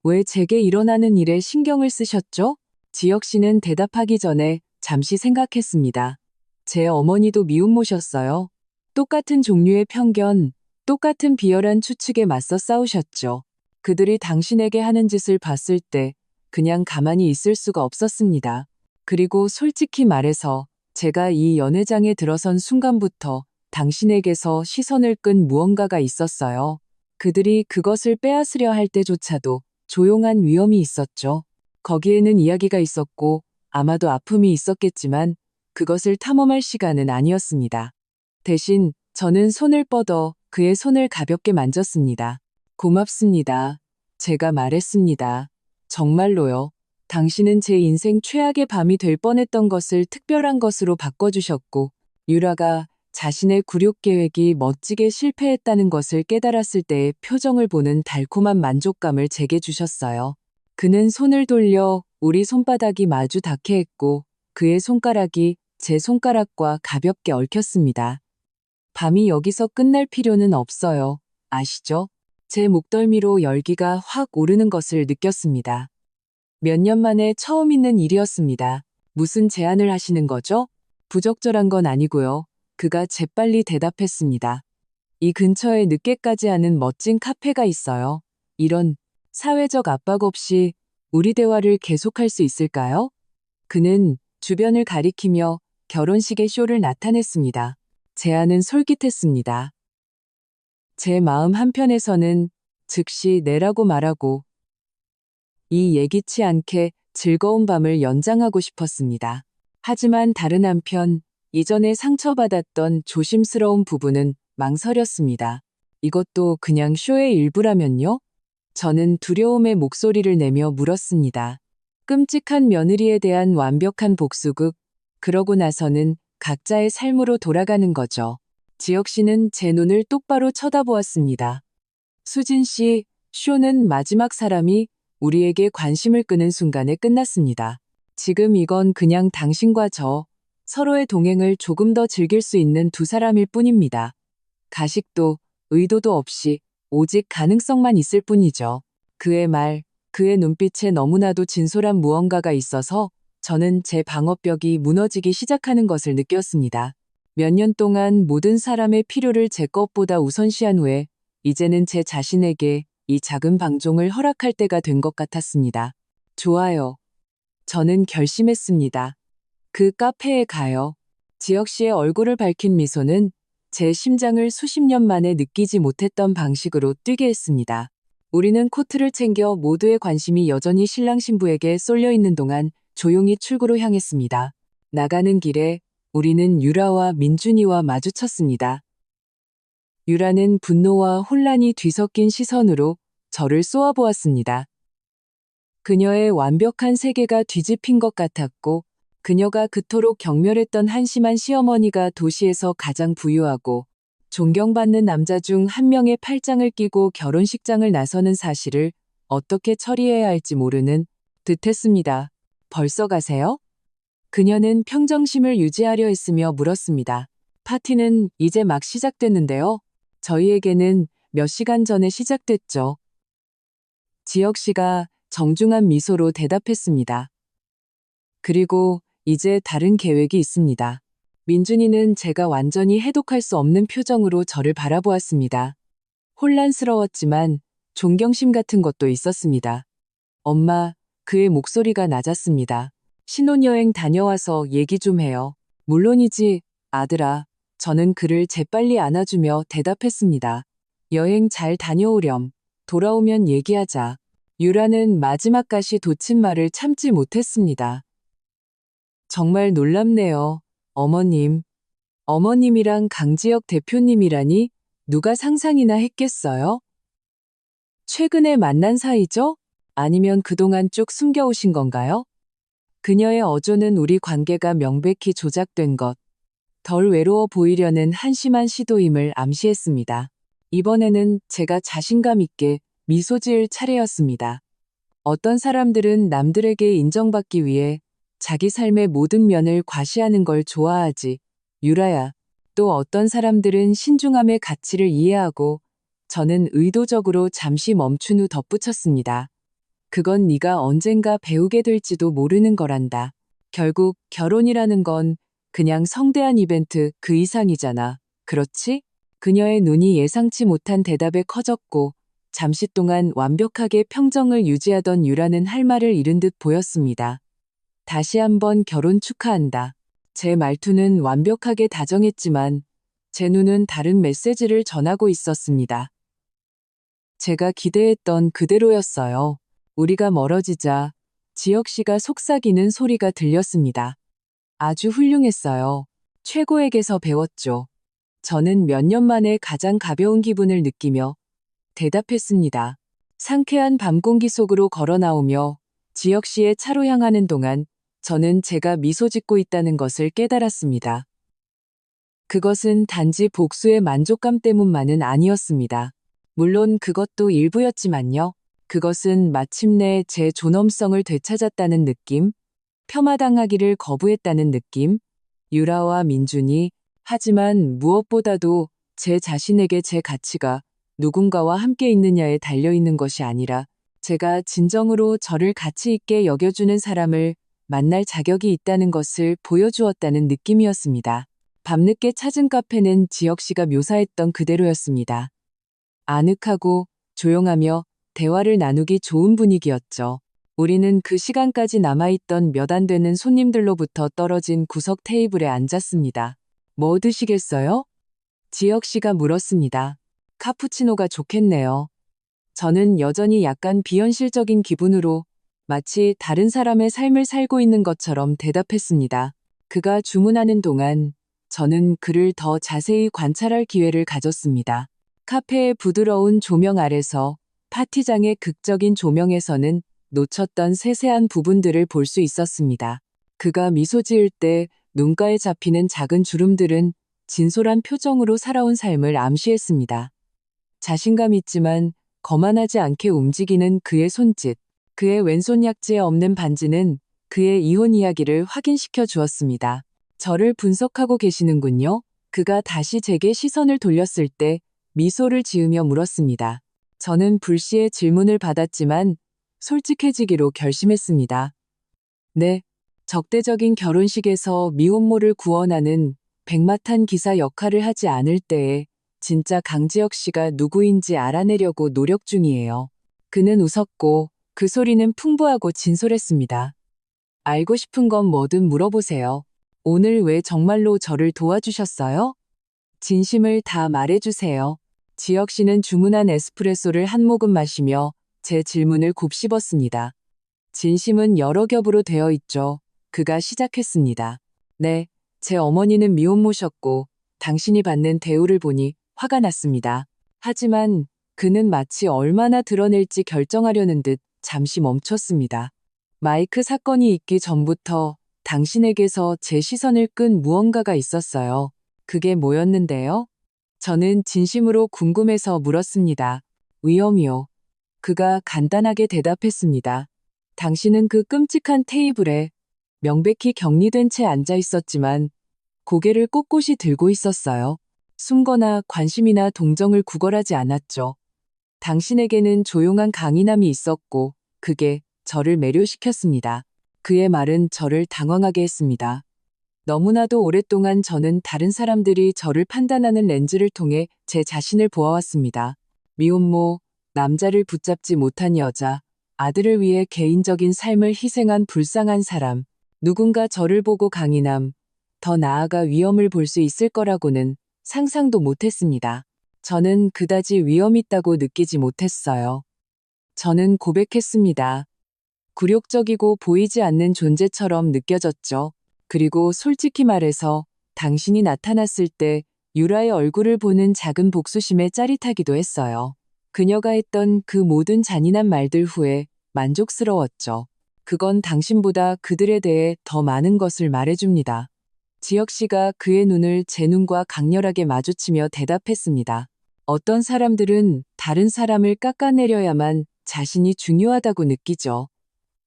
왜 제게 일어나는 일에 신경을 쓰셨죠? 지혁 씨는 대답하기 전에 잠시 생각했습니다. 제 어머니도 미혼모셨어요. 똑같은 종류의 편견, 똑같은 비열한 추측에 맞서 싸우셨죠. 그들이 당신에게 하는 짓을 봤을 때 그냥 가만히 있을 수가 없었습니다. 그리고 솔직히 말해서 제가 이 연회장에 들어선 순간부터 당신에게서 시선을 끈 무언가가 있었어요. 그들이 그것을 빼앗으려 할 때조차도 조용한 위험이 있었죠. 거기에는 이야기가 있었고 아마도 아픔이 있었겠지만 그것을 탐험할 시간은 아니었습니다. 대신 저는 손을 뻗어 그의 손을 가볍게 만졌습니다. 고맙습니다. 제가 말했습니다. 정말로요. 당신은 제 인생 최악의 밤이 될 뻔했던 것을 특별한 것으로 바꿔주셨고, 유라가 자신의 굴욕 계획이 멋지게 실패했다는 것을 깨달았을 때의 표정을 보는 달콤한 만족감을 제게 주셨어요. 그는 손을 돌려 우리 손바닥이 마주 닿게 했고, 그의 손가락이 제 손가락과 가볍게 얽혔습니다. 밤이 여기서 끝날 필요는 없어요. 아시죠? 제 목덜미로 열기가 확 오르는 것을 느꼈습니다. 몇 년 만에 처음 있는 일이었습니다. 무슨 제안을 하시는 거죠? 부적절한 건 아니고요. 그가 재빨리 대답했습니다. 이 근처에 늦게까지 하는 멋진 카페가 있어요. 이런 사회적 압박 없이 우리 대화를 계속할 수 있을까요? 그는 주변을 가리키며 결혼식의 쇼를 나타냈습니다. 제안은 솔깃했습니다. 제 마음 한편에서는 즉시 네라고 말하고 이 예기치 않게 즐거운 밤을 연장하고 싶었습니다. 하지만 다른 한편 이전에 상처받았던 조심스러운 부분은 망설였습니다. 이것도 그냥 쇼의 일부라면요? 저는 두려움의 목소리를 내며 물었습니다. 끔찍한 며느리에 대한 완벽한 복수극, 그러고 나서는 각자의 삶으로 돌아가는 거죠. 지혁 씨는 제 눈을 똑바로 쳐다보았습니다. 수진 씨, 쇼는 마지막 사람이 우리에게 관심을 끄는 순간에 끝났습니다. 지금 이건 그냥 당신과 저, 서로의 동행을 조금 더 즐길 수 있는 두 사람일 뿐입니다. 가식도 의도도 없이 오직 가능성만 있을 뿐이죠. 그의 말, 그의 눈빛에 너무나도 진솔한 무언가가 있어서 저는 제 방어벽이 무너지기 시작하는 것을 느꼈습니다. 몇 년 동안 모든 사람의 필요를 제 것보다 우선시한 후에 이제는 제 자신에게 이 작은 방종을 허락할 때가 된 것 같았습니다. 좋아요. 저는 결심했습니다. 그 카페에 가요. 지혁 씨의 얼굴을 밝힌 미소는 제 심장을 수십 년 만에 느끼지 못했던 방식으로 뛰게 했습니다. 우리는 코트를 챙겨 모두의 관심이 여전히 신랑 신부에게 쏠려 있는 동안 조용히 출구로 향했습니다. 나가는 길에 우리는 유라와 민준이와 마주쳤습니다. 유라는 분노와 혼란이 뒤섞인 시선으로 저를 쏘아보았습니다. 그녀의 완벽한 세계가 뒤집힌 것 같았고 그녀가 그토록 경멸했던 한심한 시어머니가 도시에서 가장 부유하고 존경받는 남자 중 한 명의 팔짱을 끼고 결혼식장을 나서는 사실을 어떻게 처리해야 할지 모르는 듯했습니다. 벌써 가세요? 그녀는 평정심을 유지하려 했으며 물었습니다. 파티는 이제 막 시작됐는데요. 저희에게는 몇 시간 전에 시작됐죠. 지혁 씨가 정중한 미소로 대답했습니다. 그리고 이제 다른 계획이 있습니다. 민준이는 제가 완전히 해독할 수 없는 표정으로 저를 바라보았습니다. 혼란스러웠지만 존경심 같은 것도 있었습니다. 엄마, 그의 목소리가 낮았습니다. 신혼여행 다녀와서 얘기 좀 해요. 물론이지, 아들아. 저는 그를 재빨리 안아주며 대답했습니다. 여행 잘 다녀오렴. 돌아오면 얘기하자. 유라는 마지막까지 돋친 말을 참지 못했습니다. 정말 놀랍네요. 어머님. 어머님이랑 강지혁 대표님이라니 누가 상상이나 했겠어요? 최근에 만난 사이죠? 아니면 그동안 쭉 숨겨오신 건가요? 그녀의 어조는 우리 관계가 명백히 조작된 것, 덜 외로워 보이려는 한심한 시도임을 암시했습니다. 이번에는 제가 자신감 있게 미소 지을 차례였습니다. 어떤 사람들은 남들에게 인정받기 위해 자기 삶의 모든 면을 과시하는 걸 좋아하지. 유라야. 또 어떤 사람들은 신중함의 가치를 이해하고 저는 의도적으로 잠시 멈춘 후 덧붙였습니다. 그건 네가 언젠가 배우게 될지도 모르는 거란다. 결국 결혼이라는 건 그냥 성대한 이벤트 그 이상이잖아. 그렇지? 그녀의 눈이 예상치 못한 대답에 커졌고 잠시 동안 완벽하게 평정을 유지하던 유라는 할 말을 잃은 듯 보였습니다. 다시 한번 결혼 축하한다. 제 말투는 완벽하게 다정했지만 제 눈은 다른 메시지를 전하고 있었습니다. 제가 기대했던 그대로였어요. 우리가 멀어지자 지혁 씨가 속삭이는 소리가 들렸습니다. 아주 훌륭했어요. 최고에게서 배웠죠. 저는 몇 년 만에 가장 가벼운 기분을 느끼며 대답했습니다. 상쾌한 밤 공기 속으로 걸어 나오며 지혁 씨의 차로 향하는 동안 저는 제가 미소 짓고 있다는 것을 깨달았습니다. 그것은 단지 복수의 만족감 때문만은 아니었습니다. 물론 그것도 일부였지만요. 그것은 마침내 제 존엄성을 되찾았다는 느낌, 폄하당하기를 거부했다는 느낌, 유라와 민준이, 하지만 무엇보다도 제 자신에게 제 가치가 누군가와 함께 있느냐에 달려있는 것이 아니라 제가 진정으로 저를 가치 있게 여겨주는 사람을 만날 자격이 있다는 것을 보여주었다는 느낌이었습니다. 밤늦게 찾은 카페는 지혁 씨가 묘사했던 그대로였습니다. 아늑하고 조용하며 대화를 나누기 좋은 분위기였죠. 우리는 그 시간까지 남아있던 몇 안 되는 손님들로부터 떨어진 구석 테이블에 앉았습니다. 뭐 드시겠어요? 지혁 씨가 물었습니다. 카푸치노가 좋겠네요. 저는 여전히 약간 비현실적인 기분으로 마치 다른 사람의 삶을 살고 있는 것처럼 대답했습니다. 그가 주문하는 동안 저는 그를 더 자세히 관찰할 기회를 가졌습니다. 카페의 부드러운 조명 아래서 파티장의 극적인 조명에서는 놓쳤던 세세한 부분들을 볼 수 있었습니다. 그가 미소 지을 때 눈가에 잡히는 작은 주름들은 진솔한 표정으로 살아온 삶을 암시했습니다. 자신감 있지만 거만하지 않게 움직이는 그의 손짓, 그의 왼손 약지에 없는 반지는 그의 이혼 이야기를 확인시켜 주었습니다. 저를 분석하고 계시는군요. 그가 다시 제게 시선을 돌렸을 때 미소를 지으며 물었습니다. 저는 불시에 질문을 받았지만 솔직해지기로 결심했습니다. 네, 적대적인 결혼식에서 미혼모를 구원하는 백마탄 기사 역할을 하지 않을 때에 진짜 강지혁 씨가 누구인지 알아내려고 노력 중이에요. 그는 웃었고 그 소리는 풍부하고 진솔했습니다. 알고 싶은 건 뭐든 물어보세요. 오늘 왜 정말로 저를 도와주셨어요? 진심을 다 말해주세요. 지혁 씨는 주문한 에스프레소를 한 모금 마시며 제 질문을 곱씹었습니다. 진심은 여러 겹으로 되어 있죠. 그가 시작했습니다. 네, 제 어머니는 미혼모셨고 당신이 받는 대우를 보니 화가 났습니다. 하지만 그는 마치 얼마나 드러낼지 결정하려는 듯 잠시 멈췄습니다. 마이크 사건이 있기 전부터 당신에게서 제 시선을 끈 무언가가 있었어요. 그게 뭐였는데요? 저는 진심으로 궁금해서 물었습니다. 위험이요. 그가 간단하게 대답했습니다. 당신은 그 끔찍한 테이블에 명백히 격리된 채 앉아 있었지만 고개를 꼿꼿이 들고 있었어요. 숨거나 관심이나 동정을 구걸하지 않았죠. 당신에게는 조용한 강인함이 있었고 그게 저를 매료시켰습니다. 그의 말은 저를 당황하게 했습니다. 너무나도 오랫동안 저는 다른 사람들이 저를 판단하는 렌즈를 통해 제 자신을 보아왔습니다. 미혼모, 남자를 붙잡지 못한 여자, 아들을 위해 개인적인 삶을 희생한 불쌍한 사람, 누군가 저를 보고 강인함, 더 나아가 위험을 볼 수 있을 거라고는 상상도 못했습니다. 저는 그다지 위험 있다고 느끼지 못했어요. 저는 고백했습니다. 굴욕적이고 보이지 않는 존재처럼 느껴졌죠. 그리고 솔직히 말해서 당신이 나타났을 때 유라의 얼굴을 보는 작은 복수심에 짜릿하기도 했어요. 그녀가 했던 그 모든 잔인한 말들 후에 만족스러웠죠. 그건 당신보다 그들에 대해 더 많은 것을 말해줍니다. 지혁 씨가 그의 눈을 제 눈과 강렬하게 마주치며 대답했습니다. 어떤 사람들은 다른 사람을 깎아내려야만 자신이 중요하다고 느끼죠.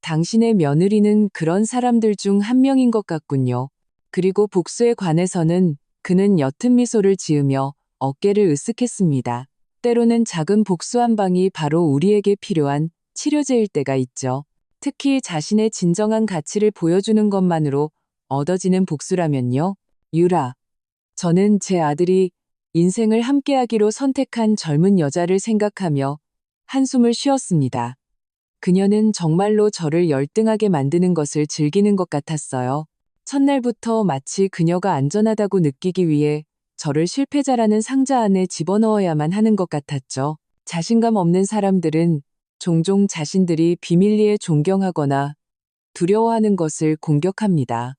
당신의 며느리는 그런 사람들 중 한 명인 것 같군요. 그리고 복수에 관해서는 그는 옅은 미소를 지으며 어깨를 으쓱했습니다. 때로는 작은 복수 한 방이 바로 우리에게 필요한 치료제일 때가 있죠. 특히 자신의 진정한 가치를 보여주는 것만으로 얻어지는 복수라면요. 유라. 저는 제 아들이 인생을 함께하기로 선택한 젊은 여자를 생각하며 한숨을 쉬었습니다. 그녀는 정말로 저를 열등하게 만드는 것을 즐기는 것 같았어요. 첫날부터 마치 그녀가 안전하다고 느끼기 위해 저를 실패자라는 상자 안에 집어넣어야만 하는 것 같았죠. 자신감 없는 사람들은 종종 자신들이 비밀리에 존경하거나 두려워하는 것을 공격합니다.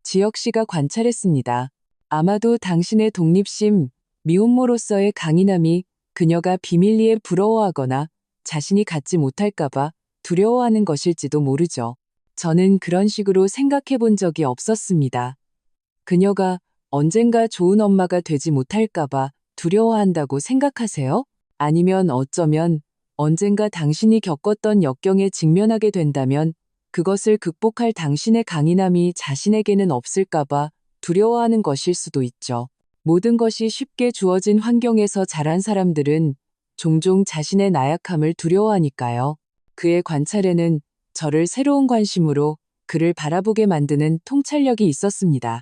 지혁 씨가 관찰했습니다. 아마도 당신의 독립심, 미혼모로서의 강인함이 그녀가 비밀리에 부러워하거나 자신이 갖지 못할까봐 두려워하는 것일지도 모르죠. 저는 그런 식으로 생각해 본 적이 없었습니다. 그녀가 언젠가 좋은 엄마가 되지 못할까봐 두려워한다고 생각하세요? 아니면 어쩌면 언젠가 당신이 겪었던 역경에 직면하게 된다면 그것을 극복할 당신의 강인함이 자신에게는 없을까봐 두려워하는 것일 수도 있죠. 모든 것이 쉽게 주어진 환경에서 자란 사람들은 종종 자신의 나약함을 두려워하니까요. 그의 관찰에는 저를 새로운 관심으로 그를 바라보게 만드는 통찰력이 있었습니다.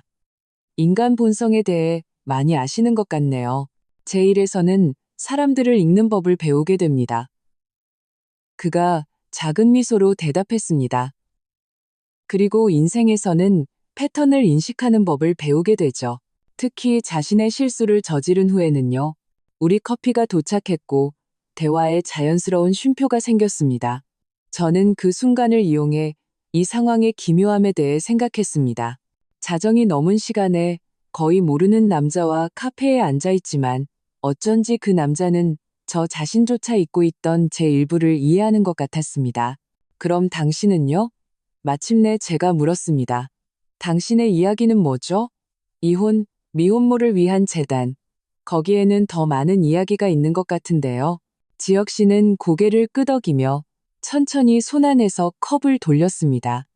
인간 본성에 대해 많이 아시는 것 같네요. 제 일에서는 사람들을 읽는 법을 배우게 됩니다. 그가 작은 미소로 대답했습니다. 그리고 인생에서는 패턴을 인식하는 법을 배우게 되죠. 특히 자신의 실수를 저지른 후에는요. 우리 커피가 도착했고 대화에 자연스러운 쉼표가 생겼습니다. 저는 그 순간을 이용해 이 상황의 기묘함에 대해 생각했습니다. 자정이 넘은 시간에 거의 모르는 남자와 카페에 앉아 있지만 어쩐지 그 남자는 저 자신조차 잊고 있던 제 일부를 이해하는 것 같았습니다. 그럼 당신은요? 마침내 제가 물었습니다. 당신의 이야기는 뭐죠? 이혼, 미혼모를 위한 재단. 거기에는 더 많은 이야기가 있는 것 같은데요. 지혁 씨는 고개를 끄덕이며 천천히 손 안에서 컵을 돌렸습니다.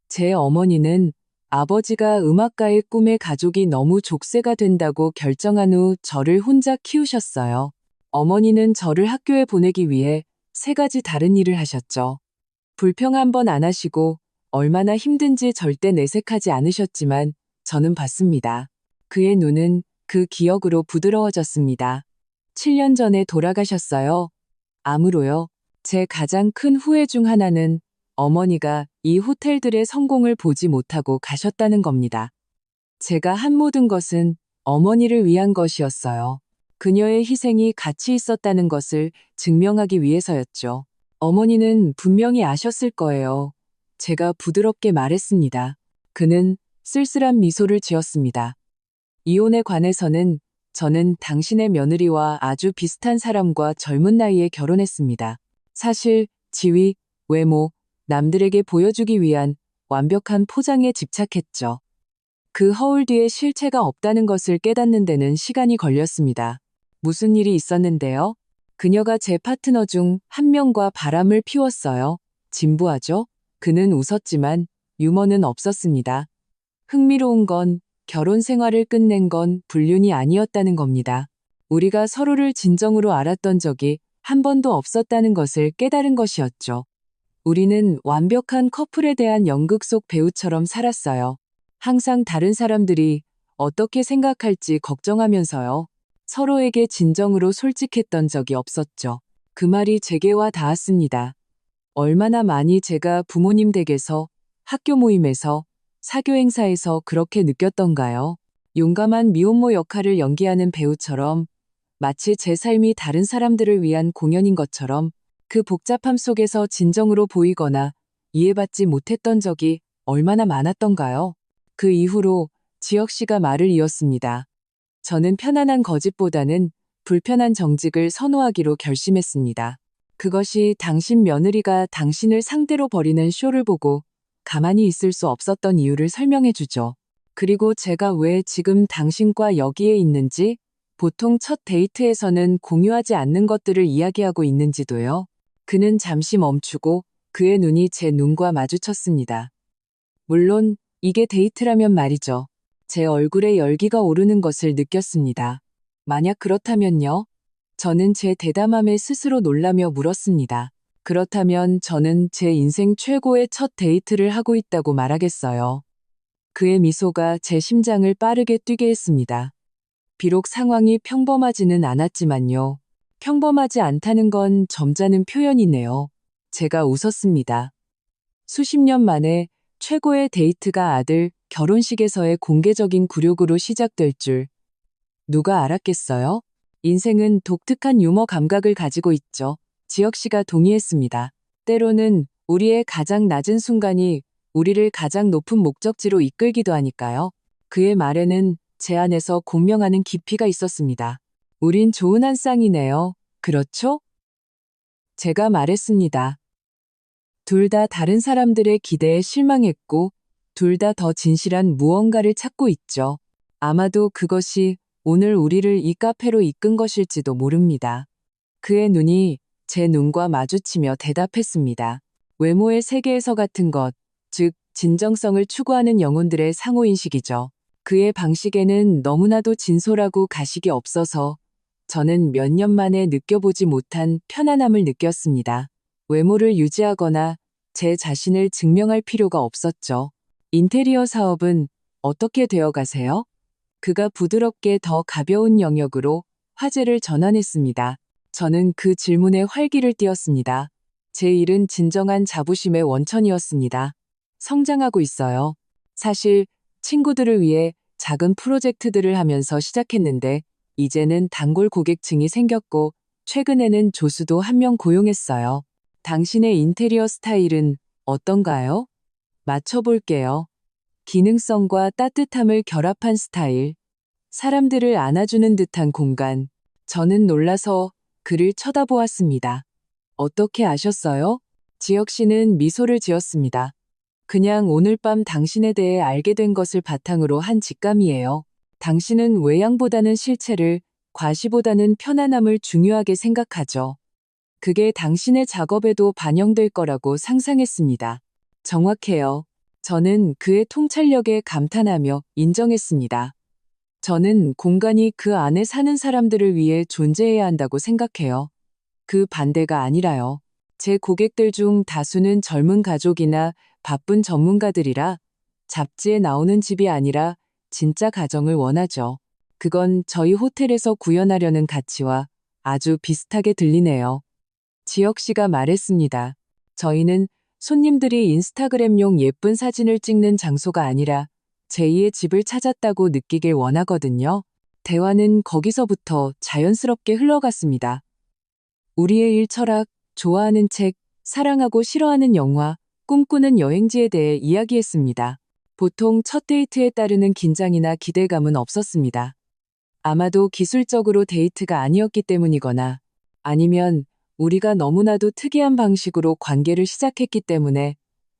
제 어머니는 아버지가 음악가의 꿈에 가족이 너무 족쇄가 된다고 결정한 후 저를 혼자 키우셨어요. 어머니는 저를 학교에 보내기 위해 3가지 다른 일을 하셨죠. 불평 한 번 안 하시고 얼마나 힘든지 절대 내색하지 않으셨지만 저는 봤습니다. 그의 눈은 그 기억으로 부드러워졌습니다. 7년 전에 돌아가셨어요. 암으로요. 제 가장 큰 후회 중 하나는 어머니가 이 호텔들의 성공을 보지 못하고 가셨다는 겁니다. 제가 한 모든 것은 어머니를 위한 것이었어요. 그녀의 희생이 가치 있었다는 것을 증명하기 위해서였죠. 어머니는 분명히 아셨을 거예요. 제가 부드럽게 말했습니다. 그는 쓸쓸한 미소를 지었습니다. 이혼에 관해서는 저는 당신의 며느리와 아주 비슷한 사람과 젊은 나이에 결혼했습니다. 사실, 지위, 외모, 남들에게 보여주기 위한 완벽한 포장에 집착했죠. 그 허울 뒤에 실체가 없다는 것을 깨닫는 데는 시간이 걸렸습니다. 무슨 일이 있었는데요? 그녀가 제 파트너 중 한 명과 바람을 피웠어요. 진부하죠? 그는 웃었지만 유머는 없었습니다. 흥미로운 건 결혼 생활을 끝낸 건 불륜이 아니었다는 겁니다. 우리가 서로를 진정으로 알았던 적이 한 번도 없었다는 것을 깨달은 것이었죠. 우리는 완벽한 커플에 대한 연극 속 배우처럼 살았어요. 항상 다른 사람들이 어떻게 생각할지 걱정하면서요. 서로에게 진정으로 솔직했던 적이 없었죠. 그 말이 제게와 닿았습니다. 얼마나 많이 제가 부모님 댁에서, 학교 모임에서, 사교 행사에서 그렇게 느꼈던가요? 용감한 미혼모 역할을 연기하는 배우처럼 마치 제 삶이 다른 사람들을 위한 공연인 것처럼 그 복잡함 속에서 진정으로 보이거나 이해받지 못했던 적이 얼마나 많았던가요? 그 이후로 지혁 씨가 말을 이었습니다. 저는 편안한 거짓보다는 불편한 정직을 선호하기로 결심했습니다. 그것이 당신 며느리가 당신을 상대로 벌이는 쇼를 보고 가만히 있을 수 없었던 이유를 설명해 주죠. 그리고 제가 왜 지금 당신과 여기에 있는지, 보통 첫 데이트에서는 공유하지 않는 것들을 이야기하고 있는지도요. 그는 잠시 멈추고 그의 눈이 제 눈과 마주쳤습니다. 물론 이게 데이트라면 말이죠. 제 얼굴에 열기가 오르는 것을 느꼈습니다. 만약 그렇다면요? 저는 제 대담함에 스스로 놀라며 물었습니다. 그렇다면 저는 제 인생 최고의 첫 데이트를 하고 있다고 말하겠어요. 그의 미소가 제 심장을 빠르게 뛰게 했습니다. 비록 상황이 평범하지는 않았지만요. 평범하지 않다는 건 점잖은 표현이네요. 제가 웃었습니다. 수십 년 만에 최고의 데이트가 아들 결혼식에서의 공개적인 굴욕으로 시작될 줄 누가 알았겠어요? 인생은 독특한 유머 감각을 가지고 있죠. 지혁 씨가 동의했습니다. 때로는 우리의 가장 낮은 순간이 우리를 가장 높은 목적지로 이끌기도 하니까요. 그의 말에는 제 안에서 공명하는 깊이가 있었습니다. 우린 좋은 한 쌍이네요. 그렇죠? 제가 말했습니다. 둘 다 다른 사람들의 기대에 실망했고, 둘 다 더 진실한 무언가를 찾고 있죠. 아마도 그것이 오늘 우리를 이 카페로 이끈 것일지도 모릅니다. 그의 눈이 제 눈과 마주치며 대답했습니다. 외모의 세계에서 같은 것, 즉, 진정성을 추구하는 영혼들의 상호인식이죠. 그의 방식에는 너무나도 진솔하고 가식이 없어서 저는 몇 년 만에 느껴보지 못한 편안함을 느꼈습니다. 외모를 유지하거나 제 자신을 증명할 필요가 없었죠. 인테리어 사업은 어떻게 되어 가세요? 그가 부드럽게 더 가벼운 영역으로 화제를 전환했습니다. 저는 그 질문에 활기를 띠었습니다. 제 일은 진정한 자부심의 원천이었습니다. 성장하고 있어요. 사실 친구들을 위해 작은 프로젝트들을 하면서 시작했는데 이제는 단골 고객층이 생겼고 최근에는 조수도 한 명 고용했어요. 당신의 인테리어 스타일은 어떤가요? 맞춰볼게요. 기능성과 따뜻함을 결합한 스타일. 사람들을 안아주는 듯한 공간. 저는 놀라서 그를 쳐다보았습니다. 어떻게 아셨어요? 지혁 씨는 미소를 지었습니다. 그냥 오늘 밤 당신에 대해 알게 된 것을 바탕으로 한 직감이에요. 당신은 외양보다는 실체를, 과시보다는 편안함을 중요하게 생각하죠. 그게 당신의 작업에도 반영될 거라고 상상했습니다. 정확해요. 저는 그의 통찰력에 감탄하며 인정했습니다. 저는 공간이 그 안에 사는 사람들을 위해 존재해야 한다고 생각해요. 그 반대가 아니라요. 제 고객들 중 다수는 젊은 가족이나 바쁜 전문가들이라 잡지에 나오는 집이 아니라 진짜 가정을 원하죠. 그건 저희 호텔에서 구현하려는 가치와 아주 비슷하게 들리네요. 지혁 씨가 말했습니다. 저희는 손님들이 인스타그램용 예쁜 사진을 찍는 장소가 아니라 제2의 집을 찾았다고 느끼길 원하거든요. 대화는 거기서부터 자연스럽게 흘러갔습니다. 우리의 일 철학, 좋아하는 책, 사랑하고 싫어하는 영화, 꿈꾸는 여행지에 대해 이야기했습니다. 보통 첫 데이트에 따르는 긴장이나 기대감은 없었습니다. 아마도 기술적으로 데이트가 아니었기 때문이거나 아니면 우리가 너무나도 특이한 방식으로 관계를 시작했기 때문에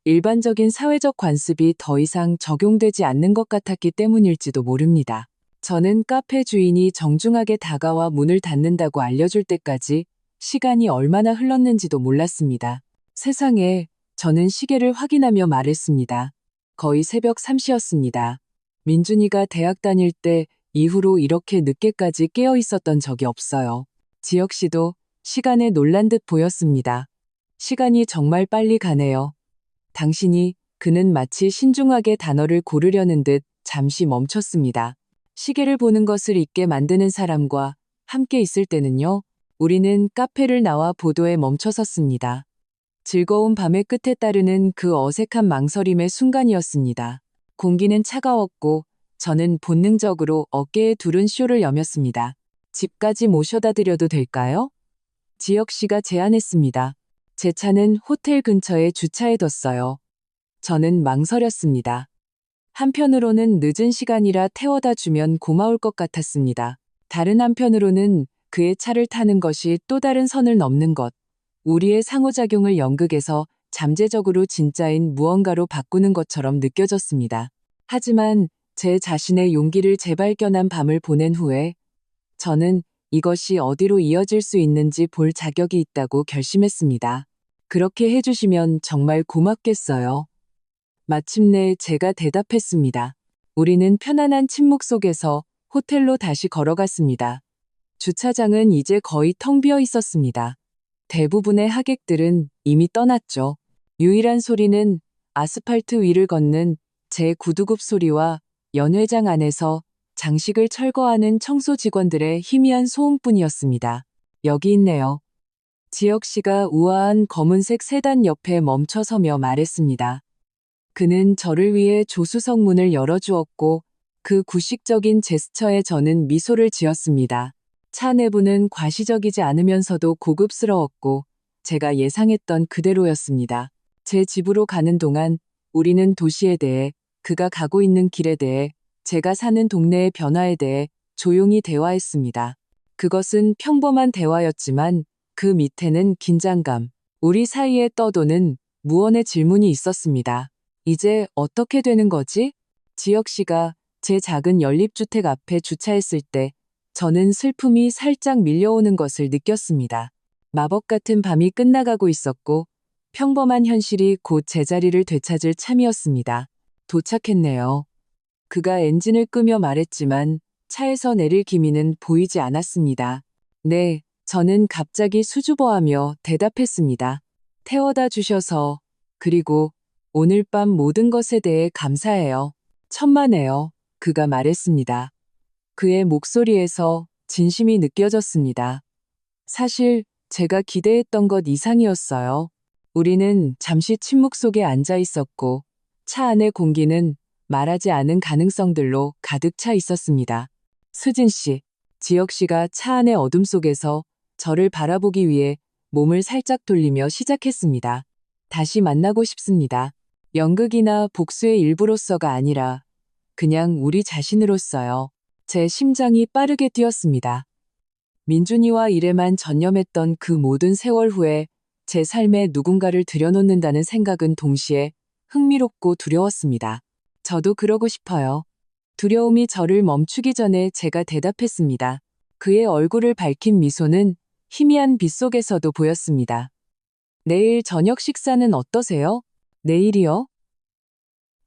일반적인 사회적 관습이 더 이상 적용되지 않는 것 같았기 때문일지도 모릅니다. 저는 카페 주인이 정중하게 다가와 문을 닫는다고 알려줄 때까지 시간이 얼마나 흘렀는지도 몰랐습니다. 세상에, 저는 시계를 확인하며 말했습니다. 거의 새벽 3시였습니다. 민준이가 대학 다닐 때 이후로 이렇게 늦게까지 깨어 있었던 적이 없어요. 지혁 씨도 시간에 놀란 듯 보였습니다. 시간이 정말 빨리 가네요. 당신이, 그는 마치 신중하게 단어를 고르려는 듯 잠시 멈췄습니다. 시계를 보는 것을 잊게 만드는 사람과 함께 있을 때는요, 우리는 카페를 나와 보도에 멈춰섰습니다. 즐거운 밤의 끝에 따르는 그 어색한 망설임의 순간이었습니다. 공기는 차가웠고 저는 본능적으로 어깨에 두른 쇼를 여몄습니다. 집까지 모셔다 드려도 될까요? 지혁 씨가 제안했습니다. 제 차는 호텔 근처에 주차해뒀어요. 저는 망설였습니다. 한편으로는 늦은 시간이라 태워다 주면 고마울 것 같았습니다. 다른 한편으로는 그의 차를 타는 것이 또 다른 선을 넘는 것, 우리의 상호작용을 연극에서 잠재적으로 진짜인 무언가로 바꾸는 것처럼 느껴졌습니다. 하지만 제 자신의 용기를 재발견한 밤을 보낸 후에 저는 이것이 어디로 이어질 수 있는지 볼 자격이 있다고 결심했습니다. 그렇게 해주시면 정말 고맙겠어요. 마침내 제가 대답했습니다. 우리는 편안한 침묵 속에서 호텔로 다시 걸어갔습니다. 주차장은 이제 거의 텅 비어 있었습니다. 대부분의 하객들은 이미 떠났죠. 유일한 소리는 아스팔트 위를 걷는 제 구두굽 소리와 연회장 안에서 장식을 철거하는 청소 직원들의 희미한 소음뿐이었습니다. 여기 있네요. 지혁 씨가 우아한 검은색 세단 옆에 멈춰서며 말했습니다. 그는 저를 위해 조수석 문을 열어주었고 그 구식적인 제스처에 저는 미소를 지었습니다. 차 내부는 과시적이지 않으면서도 고급스러웠고 제가 예상했던 그대로였습니다. 제 집으로 가는 동안 우리는 도시에 대해, 그가 가고 있는 길에 대해, 제가 사는 동네의 변화에 대해 조용히 대화했습니다. 그것은 평범한 대화였지만 그 밑에는 긴장감, 우리 사이에 떠도는 무언의 질문이 있었습니다. 이제 어떻게 되는 거지? 지혁 씨가 제 작은 연립주택 앞에 주차했을 때 저는 슬픔이 살짝 밀려오는 것을 느꼈습니다. 마법 같은 밤이 끝나가고 있었고 평범한 현실이 곧 제자리를 되찾을 참이었습니다. 도착했네요. 그가 엔진을 끄며 말했지만 차에서 내릴 기미는 보이지 않았습니다. 네, 저는 갑자기 수줍어하며 대답했습니다. 태워다 주셔서, 그리고 오늘 밤 모든 것에 대해 감사해요. 천만에요. 그가 말했습니다. 그의 목소리에서 진심이 느껴졌습니다. 사실 제가 기대했던 것 이상이었어요. 우리는 잠시 침묵 속에 앉아 있었고 차 안의 공기는 말하지 않은 가능성들로 가득 차 있었습니다. 수진 씨, 지혁 씨가 차 안의 어둠 속에서 저를 바라보기 위해 몸을 살짝 돌리며 시작했습니다. 다시 만나고 싶습니다. 연극이나 복수의 일부로서가 아니라 그냥 우리 자신으로서요. 제 심장이 빠르게 뛰었습니다. 민준이와 일에만 전념했던 그 모든 세월 후에 제 삶에 누군가를 들여놓는다는 생각은 동시에 흥미롭고 두려웠습니다. 저도 그러고 싶어요. 두려움이 저를 멈추기 전에 제가 대답했습니다. 그의 얼굴을 밝힌 미소는 희미한 빛 속에서도 보였습니다. 내일 저녁 식사는 어떠세요? 내일이요?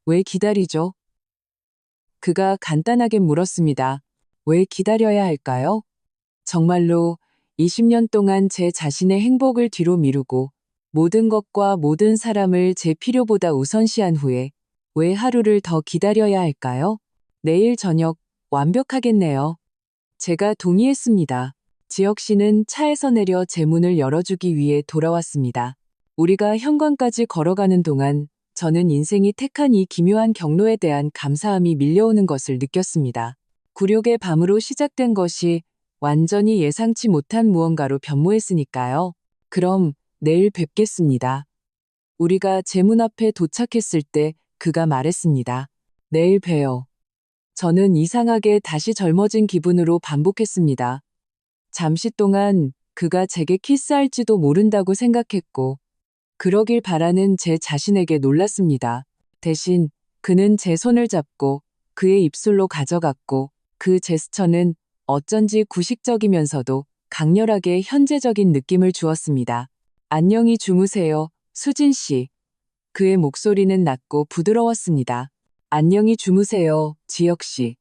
왜 기다리죠? 그가 간단하게 물었습니다. 왜 기다려야 할까요? 정말로 20년 동안 제 자신의 행복을 뒤로 미루고 모든 것과 모든 사람을 제 필요보다 우선시한 후에 왜 하루를 더 기다려야 할까요? 내일 저녁 완벽하겠네요. 제가 동의했습니다. 지혁 씨는 차에서 내려 제 문을 열어주기 위해 돌아왔습니다. 우리가 현관까지 걸어가는 동안 저는 인생이 택한 이 기묘한 경로에 대한 감사함이 밀려오는 것을 느꼈습니다. 굴욕의 밤으로 시작된 것이 완전히 예상치 못한 무언가로 변모했으니까요. 그럼 내일 뵙겠습니다. 우리가 제 문 앞에 도착했을 때 그가 말했습니다. 내일 봬요. 저는 이상하게 다시 젊어진 기분으로 반복했습니다. 잠시 동안 그가 제게 키스할지도 모른다고 생각했고 그러길 바라는 제 자신에게 놀랐습니다. 대신 그는 제 손을 잡고 그의 입술로 가져갔고 그 제스처는 어쩐지 구식적이면서도 강렬하게 현재적인 느낌을 주었습니다. 안녕히 주무세요, 수진 씨. 그의 목소리는 낮고 부드러웠습니다. 안녕히 주무세요, 지혁 씨.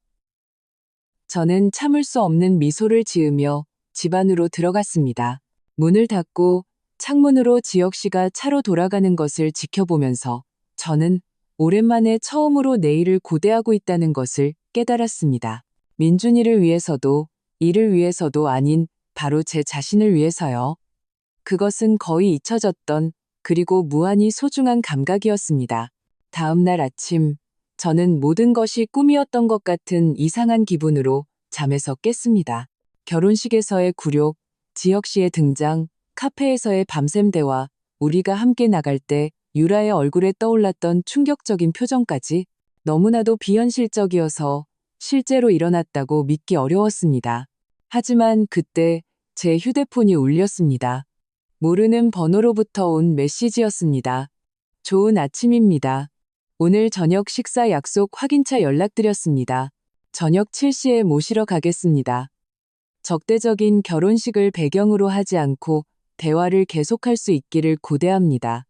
저는 참을 수 없는 미소를 지으며 집 안으로 들어갔습니다. 문을 닫고 창문으로 지혁 씨가 차로 돌아가는 것을 지켜보면서 저는 오랜만에 처음으로 내일을 고대하고 있다는 것을 깨달았습니다. 민준이를 위해서도 이를 위해서도 아닌 바로 제 자신을 위해서요. 그것은 거의 잊혀졌던 그리고 무한히 소중한 감각이었습니다. 다음 날 아침 저는 모든 것이 꿈이었던 것 같은 이상한 기분으로 잠에서 깼습니다. 결혼식에서의 굴욕, 지혁 씨의 등장, 카페에서의 밤샘 대화, 우리가 함께 나갈 때 유라의 얼굴에 떠올랐던 충격적인 표정까지 너무나도 비현실적이어서 실제로 일어났다고 믿기 어려웠습니다. 하지만 그때 제 휴대폰이 울렸습니다. 모르는 번호로부터 온 메시지였습니다. 좋은 아침입니다. 오늘 저녁 식사 약속 확인차 연락드렸습니다. 저녁 7시에 모시러 가겠습니다. 적대적인 결혼식을 배경으로 하지 않고 대화를 계속할 수 있기를 고대합니다.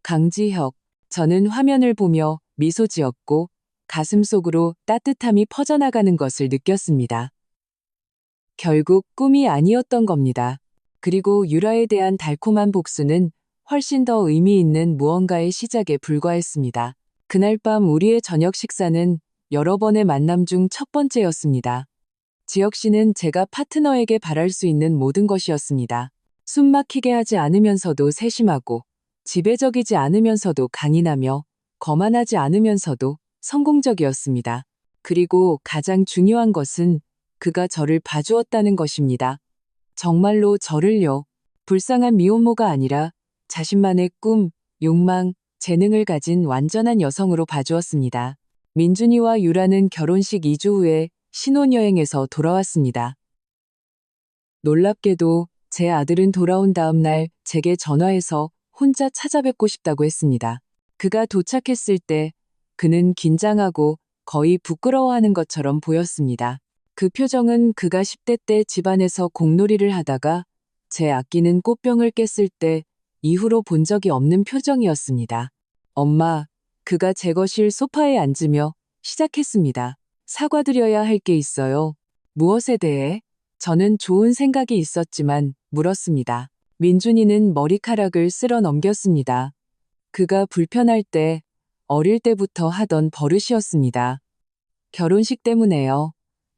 강지혁, 저는 화면을 보며 미소 지었고 가슴속으로 따뜻함이 퍼져나가는 것을 느꼈습니다. 결국 꿈이 아니었던 겁니다. 그리고 유라에 대한 달콤한 복수는 훨씬 더 의미 있는 무언가의 시작에 불과했습니다. 그날 밤 우리의 저녁 식사는 여러 번의 만남 중 첫 번째였습니다. 지혁 씨는 제가 파트너에게 바랄 수 있는 모든 것이었습니다. 숨 막히게 하지 않으면서도 세심하고, 지배적이지 않으면서도 강인하며, 거만하지 않으면서도 성공적이었습니다. 그리고 가장 중요한 것은 그가 저를 봐주었다는 것입니다. 정말로 저를요. 불쌍한 미혼모가 아니라 자신만의 꿈, 욕망, 재능을 가진 완전한 여성으로 봐주었습니다. 민준이와 유라는 결혼식 2주 후에 신혼여행에서 돌아왔습니다. 놀랍게도 제 아들은 돌아온 다음 날 제게 전화해서 혼자 찾아뵙고 싶다고 했습니다. 그가 도착했을 때 그는 긴장하고 거의 부끄러워하는 것처럼 보였습니다. 그 표정은 그가 10대 때 집안에서 공놀이를 하다가 제 아끼는 꽃병을 깼을 때 이후로 본 적이 없는 표정이었습니다. 엄마, 그가 제 거실 소파에 앉으며 시작했습니다. 사과드려야 할 게 있어요. 무엇에 대해? 저는 좋은 생각이 있었지만 물었습니다. 민준이는 머리카락을 쓸어 넘겼습니다. 그가 불편할 때 어릴 때부터 하던 버릇이었습니다. 결혼식 때문에요.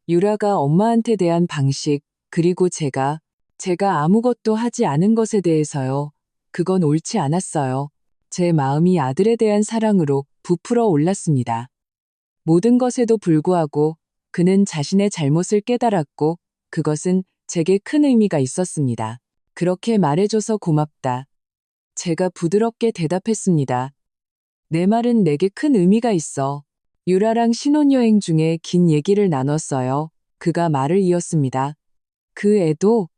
유라가 엄마한테 대한 방식, 그리고 제가 아무것도 하지 않은 것에 대해서요. 그건 옳지 않았어요. 제 마음이 아들에 대한 사랑으로 부풀어 올랐습니다. 모든 것에도 불구하고 그는 자신의 잘못을 깨달았고 그것은 제게 큰 의미가 있었습니다. 그렇게 말해줘서 고맙다. 제가 부드럽게 대답했습니다. 내 말은 내게 큰 의미가 있어. 유라랑 신혼여행 중에 긴 얘기를 나눴어요. 그가 말을 이었습니다. 그 애도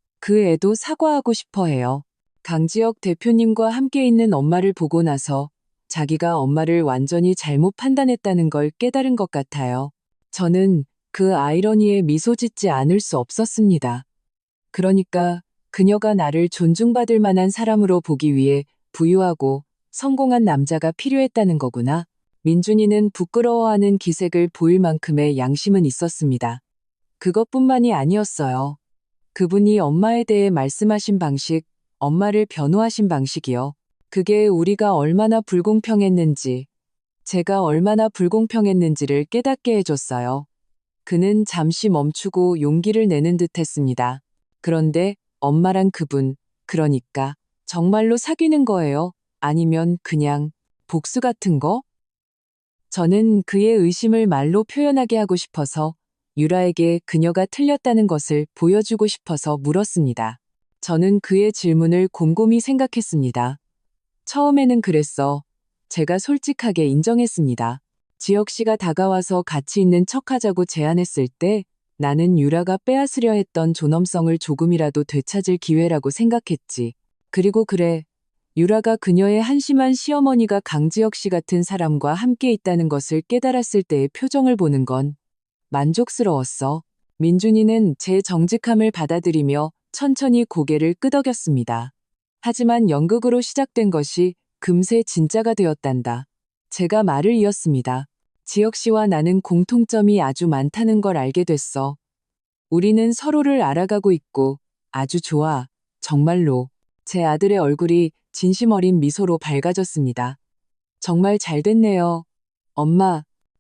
사과하고 싶어 해요. 강지혁 대표님과 함께 있는 엄마를 보고 나서 자기가 엄마를 완전히 잘못 판단했다는 걸 깨달은 것 같아요. 저는 그 아이러니에 미소 짓지 않을 수 없었습니다. 그러니까 그녀가 나를 존중받을 만한 사람으로 보기 위해 부유하고 성공한 남자가 필요했다는 거구나. 민준이는 부끄러워하는 기색을 보일 만큼의 양심은 있었습니다. 그것뿐만이 아니었어요. 그분이 엄마에 대해 말씀하신 방식, 엄마를 변호하신 방식이요. 그게 우리가 얼마나 불공평했는지, 제가 얼마나 불공평했는지를 깨닫게 해줬어요. 그는 잠시 멈추고 용기를 내는 듯 했습니다. 그런데 엄마랑 그분, 그러니까 정말로 사귀는 거예요? 아니면 그냥 복수 같은 거? 저는 그의 의심을 말로 표현하게 하고 싶어서 유라에게 그녀가 틀렸다는 것을 보여주고 싶어서 물었습니다. 저는 그의 질문을 곰곰이 생각했습니다. 처음에는 그랬어. 제가 솔직하게 인정했습니다. 지혁 씨가 다가와서 같이 있는 척하자고 제안했을 때 나는 유라가 빼앗으려 했던 존엄성을 조금이라도 되찾을 기회라고 생각했지. 그리고 그래. 유라가 그녀의 한심한 시어머니가 강지혁 씨 같은 사람과 함께 있다는 것을 깨달았을 때의 표정을 보는 건 만족스러웠어. 민준이는 제 정직함을 받아들이며 천천히 고개를 끄덕였습니다. 하지만 연극으로 시작된 것이 금세 진짜가 되었단다. 제가 말을 이었습니다. 지혁 씨와 나는 공통점이 아주 많다는 걸 알게 됐어. 우리는 서로를 알아가고 있고 아주 좋아. 정말로. 제 아들의 얼굴이 진심 어린 미소로 밝아졌습니다. 정말 잘 됐네요.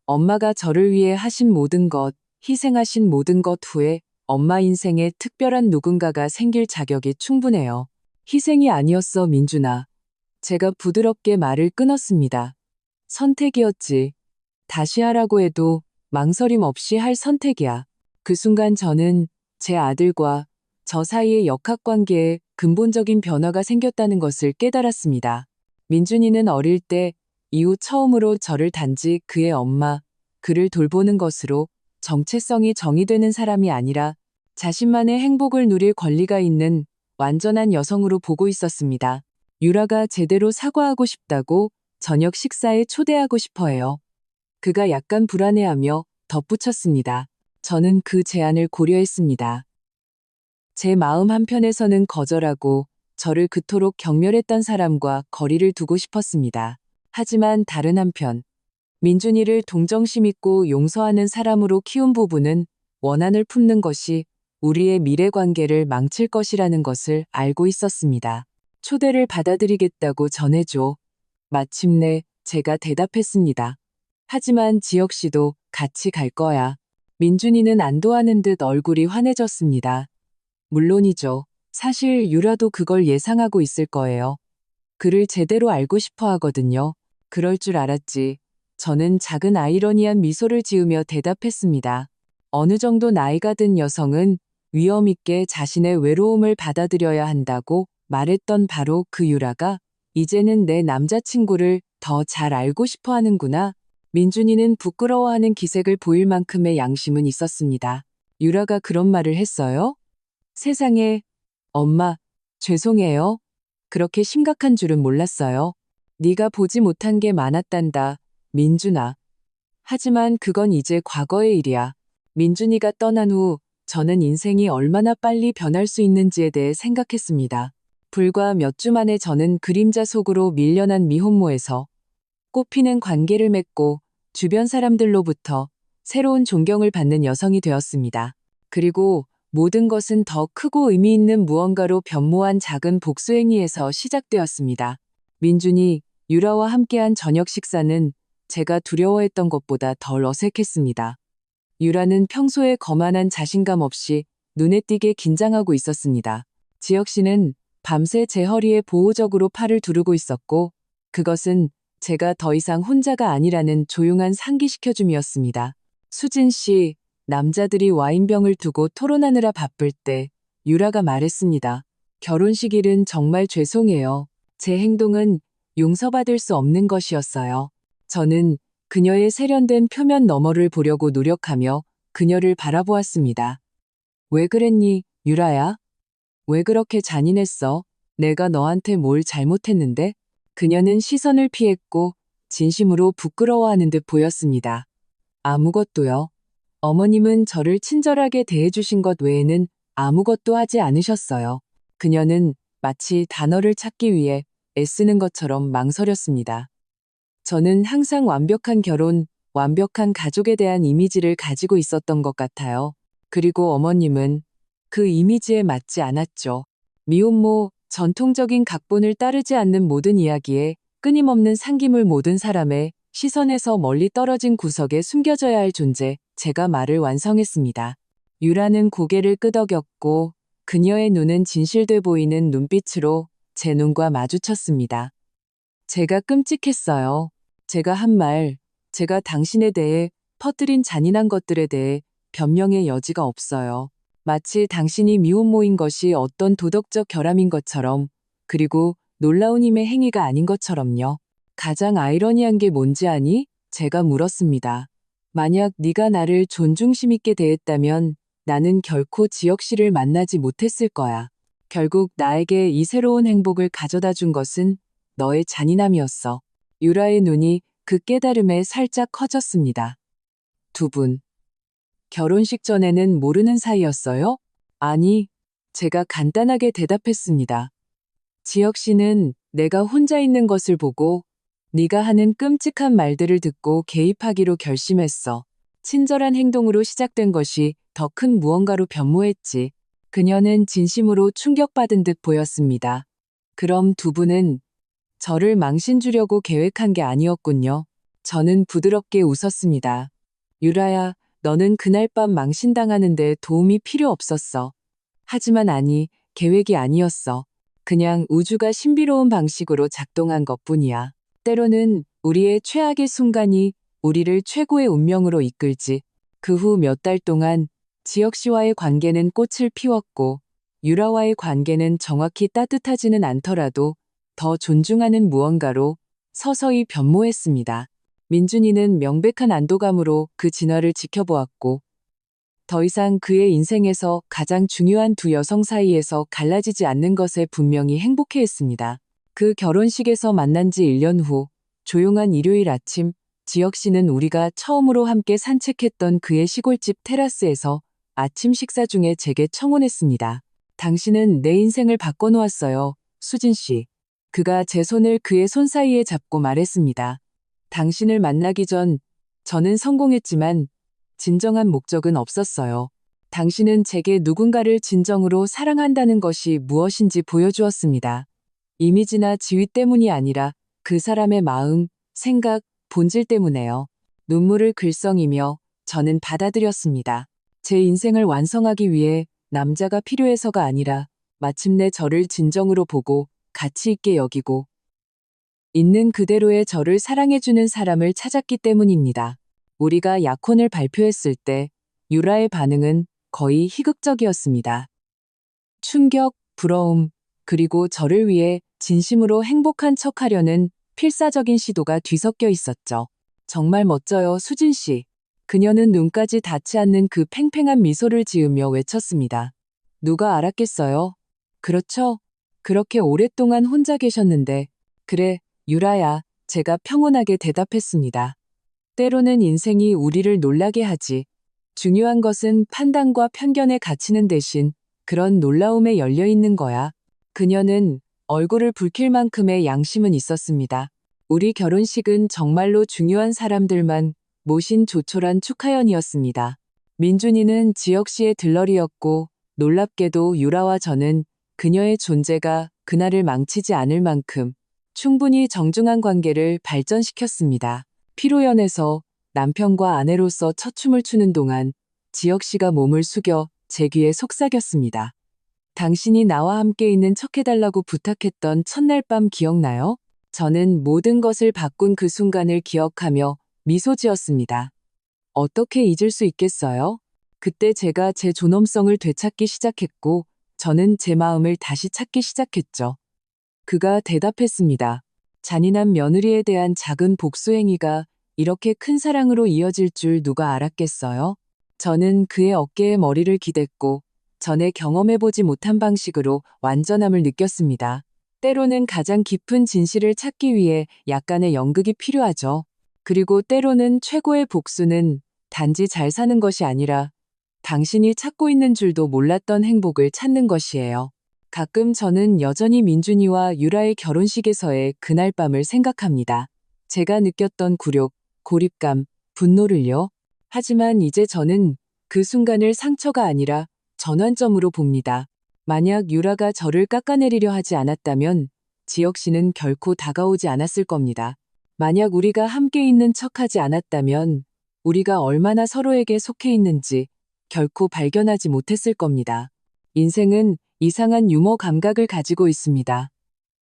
엄마가 저를 위해 하신 모든 것, 희생하신 모든 것 후에 엄마 인생에 특별한 누군가가 생길 자격이 충분해요. 희생이 아니었어, 민준아. 제가 부드럽게 말을 끊었습니다. 선택이었지. 다시 하라고 해도 망설임 없이 할 선택이야. 그 순간 저는 제 아들과 저 사이의 역학관계에 근본적인 변화가 생겼다는 것을 깨달았습니다. 민준이는 어릴 때 이후 처음으로 저를 단지 그의 엄마, 그를 돌보는 것으로 정체성이 정의되는 사람이 아니라 자신만의 행복을 누릴 권리가 있는 완전한 여성으로 보고 있었습니다. 유라가 제대로 사과하고 싶다고 저녁 식사에 초대하고 싶어 해요. 그가 약간 불안해하며 덧붙였습니다. 저는 그 제안을 고려했습니다. 제 마음 한편에서는 거절하고 저를 그토록 경멸했던 사람과 거리를 두고 싶었습니다. 하지만 다른 한편, 민준이를 동정심 있고 용서하는 사람으로 키운 부부는 원한을 품는 것이 우리의 미래 관계를 망칠 것이라는 것을 알고 있었습니다. 초대를 받아들이겠다고 전해줘. 마침내 제가 대답했습니다. 하지만 지혁 씨도 같이 갈 거야. 민준이는 안도하는 듯 얼굴이 환해졌습니다. 물론이죠. 사실 유라도 그걸 예상하고 있을 거예요. 그를 제대로 알고 싶어 하거든요. 그럴 줄 알았지. 저는 작은 아이러니한 미소를 지으며 대답했습니다. 어느 정도 나이가 든 여성은 위험 있게 자신의 외로움을 받아들여야 한다고 말했던 바로 그 유라가 이제는 내 남자친구를 더 잘 알고 싶어 하는구나. 민준이는 부끄러워하는 기색을 보일 만큼의 양심은 있었습니다. 유라가 그런 말을 했어요? 세상에, 엄마, 죄송해요. 그렇게 심각한 줄은 몰랐어요. 네가 보지 못한 게 많았단다, 민준아. 하지만 그건 이제 과거의 일이야. 민준이가 떠난 후 저는 인생이 얼마나 빨리 변할 수 있는지에 대해 생각했습니다. 불과 몇 주 만에 저는 그림자 속으로 밀려난 미혼모에서 꽃피는 관계를 맺고 주변 사람들로부터 새로운 존경을 받는 여성이 되었습니다. 그리고 모든 것은 더 크고 의미 있는 무언가로 변모한 작은 복수행위에서 시작되었습니다. 민준이, 유라와 함께한 저녁 식사는 제가 두려워했던 것보다 덜 어색했습니다. 유라는 평소에 거만한 자신감 없이 눈에 띄게 긴장하고 있었습니다. 지혁 씨는 밤새 제 허리에 보호적으로 팔을 두르고 있었고, 그것은 제가 더 이상 혼자가 아니라는 조용한 상기시켜줌이었습니다. 수진 씨, 남자들이 와인병을 두고 토론하느라 바쁠 때 유라가 말했습니다. 결혼식 일은 정말 죄송해요. 제 행동은 용서받을 수 없는 것이었어요. 저는 그녀의 세련된 표면 너머를 보려고 노력하며 그녀를 바라보았습니다. 왜 그랬니, 유라야? 왜 그렇게 잔인했어? 내가 너한테 뭘 잘못했는데? 그녀는 시선을 피했고 진심으로 부끄러워하는 듯 보였습니다. 아무것도요. 어머님은 저를 친절하게 대해주신 것 외에는 아무것도 하지 않으셨어요. 그녀는 마치 단어를 찾기 위해 애쓰는 것처럼 망설였습니다. 저는 항상 완벽한 결혼, 완벽한 가족에 대한 이미지를 가지고 있었던 것 같아요. 그리고 어머님은 그 이미지에 맞지 않았죠. 미혼모, 전통적인 각본을 따르지 않는 모든 이야기에 끊임없는 상김을 모든 사람의 시선에서 멀리 떨어진 구석에 숨겨져야 할 존재, 제가 말을 완성했습니다. 유라는 고개를 끄덕였고 그녀의 눈은 진실돼 보이는 눈빛으로 제 눈과 마주쳤습니다. 제가 끔찍했어요. 제가 한 말, 제가 당신에 대해 퍼뜨린 잔인한 것들에 대해 변명의 여지가 없어요. 마치 당신이 미혼모인 것이 어떤 도덕적 결함인 것처럼, 그리고 놀라운 힘의 행위가 아닌 것처럼요. 가장 아이러니한 게 뭔지 아니? 제가 물었습니다. 만약 네가 나를 존중심 있게 대했다면 나는 결코 지혁 씨를 만나지 못했을 거야. 결국 나에게 이 새로운 행복을 가져다 준 것은 너의 잔인함이었어. 유라의 눈이 그 깨달음에 살짝 커졌습니다. 두 분, 결혼식 전에는 모르는 사이였어요? 아니, 제가 간단하게 대답했습니다. 지혁 씨는 내가 혼자 있는 것을 보고 네가 하는 끔찍한 말들을 듣고 개입하기로 결심했어. 친절한 행동으로 시작된 것이 더 큰 무언가로 변모했지. 그녀는 진심으로 충격받은 듯 보였습니다. 그럼 두 분은 저를 망신 주려고 계획한 게 아니었군요. 저는 부드럽게 웃었습니다. 유라야, 너는 그날 밤 망신당하는데 도움이 필요 없었어. 하지만 아니, 계획이 아니었어. 그냥 우주가 신비로운 방식으로 작동한 것뿐이야. 때로는 우리의 최악의 순간이 우리를 최고의 운명으로 이끌지. 그 후 몇 달 동안 지혁 씨와의 관계는 꽃을 피웠고 유라와의 관계는 정확히 따뜻하지는 않더라도 더 존중하는 무언가로 서서히 변모했습니다. 민준이는 명백한 안도감으로 그 진화를 지켜보았고 더 이상 그의 인생에서 가장 중요한 두 여성 사이에서 갈라지지 않는 것에 분명히 행복해했습니다. 그 결혼식에서 만난 지 1년 후 조용한 일요일 아침 지혁 씨는 우리가 처음으로 함께 산책했던 그의 시골집 테라스에서 아침 식사 중에 제게 청혼했습니다. 당신은 내 인생을 바꿔놓았어요, 수진 씨. 그가 제 손을 그의 손 사이에 잡고 말했습니다. 당신을 만나기 전 저는 성공했지만 진정한 목적은 없었어요. 당신은 제게 누군가를 진정으로 사랑한다는 것이 무엇인지 보여주었습니다. 이미지나 지위 때문이 아니라 그 사람의 마음, 생각, 본질 때문에요. 눈물을 글썽이며 저는 받아들였습니다. 제 인생을 완성하기 위해 남자가 필요해서가 아니라 마침내 저를 진정으로 보고 가치 있게 여기고 있는 그대로의 저를 사랑해주는 사람을 찾았기 때문입니다. 우리가 약혼을 발표했을 때 유라의 반응은 거의 희극적이었습니다. 충격, 부러움, 그리고 저를 위해 진심으로 행복한 척하려는 필사적인 시도가 뒤섞여 있었죠. 정말 멋져요, 수진 씨. 그녀는 눈까지 닿지 않는 그 팽팽한 미소를 지으며 외쳤습니다. 누가 알았겠어요? 그렇죠. 그렇게 오랫동안 혼자 계셨는데. 그래, 유라야, 제가 평온하게 대답했습니다. 때로는 인생이 우리를 놀라게 하지. 중요한 것은 판단과 편견에 갇히는 대신 그런 놀라움에 열려 있는 거야. 그녀는 얼굴을 붉힐 만큼의 양심은 있었습니다. 우리 결혼식은 정말로 중요한 사람들만 모신 조촐한 축하연이었습니다. 민준이는 지혁 씨의 들러리였고 놀랍게도 유라와 저는 그녀의 존재가 그날을 망치지 않을 만큼 충분히 정중한 관계를 발전시켰습니다. 피로연에서 남편과 아내로서 첫 춤을 추는 동안 지혁 씨가 몸을 숙여 제 귀에 속삭였습니다. 당신이 나와 함께 있는 척해달라고 부탁했던 첫날 밤 기억나요? 저는 모든 것을 바꾼 그 순간을 기억하며 미소 지었습니다. 어떻게 잊을 수 있겠어요? 그때 제가 제 존엄성을 되찾기 시작했고 저는 제 마음을 다시 찾기 시작했죠. 그가 대답했습니다. 잔인한 며느리에 대한 작은 복수행위가 이렇게 큰 사랑으로 이어질 줄 누가 알았겠어요? 저는 그의 어깨에 머리를 기댔고 전에 경험해보지 못한 방식으로 완전함을 느꼈습니다. 때로는 가장 깊은 진실을 찾기 위해 약간의 연극이 필요하죠. 그리고 때로는 최고의 복수는 단지 잘 사는 것이 아니라 당신이 찾고 있는 줄도 몰랐던 행복을 찾는 것이에요. 가끔 저는 여전히 민준이와 유라의 결혼식에서의 그날 밤을 생각합니다. 제가 느꼈던 굴욕, 고립감, 분노를요. 하지만 이제 저는 그 순간을 상처가 아니라 전환점으로 봅니다. 만약 유라가 저를 깎아내리려 하지 않았다면 지혁 씨는 결코 다가오지 않았을 겁니다. 만약 우리가 함께 있는 척하지 않았다면 우리가 얼마나 서로에게 속해 있는지 결코 발견하지 못했을 겁니다. 인생은 이상한 유머 감각을 가지고 있습니다.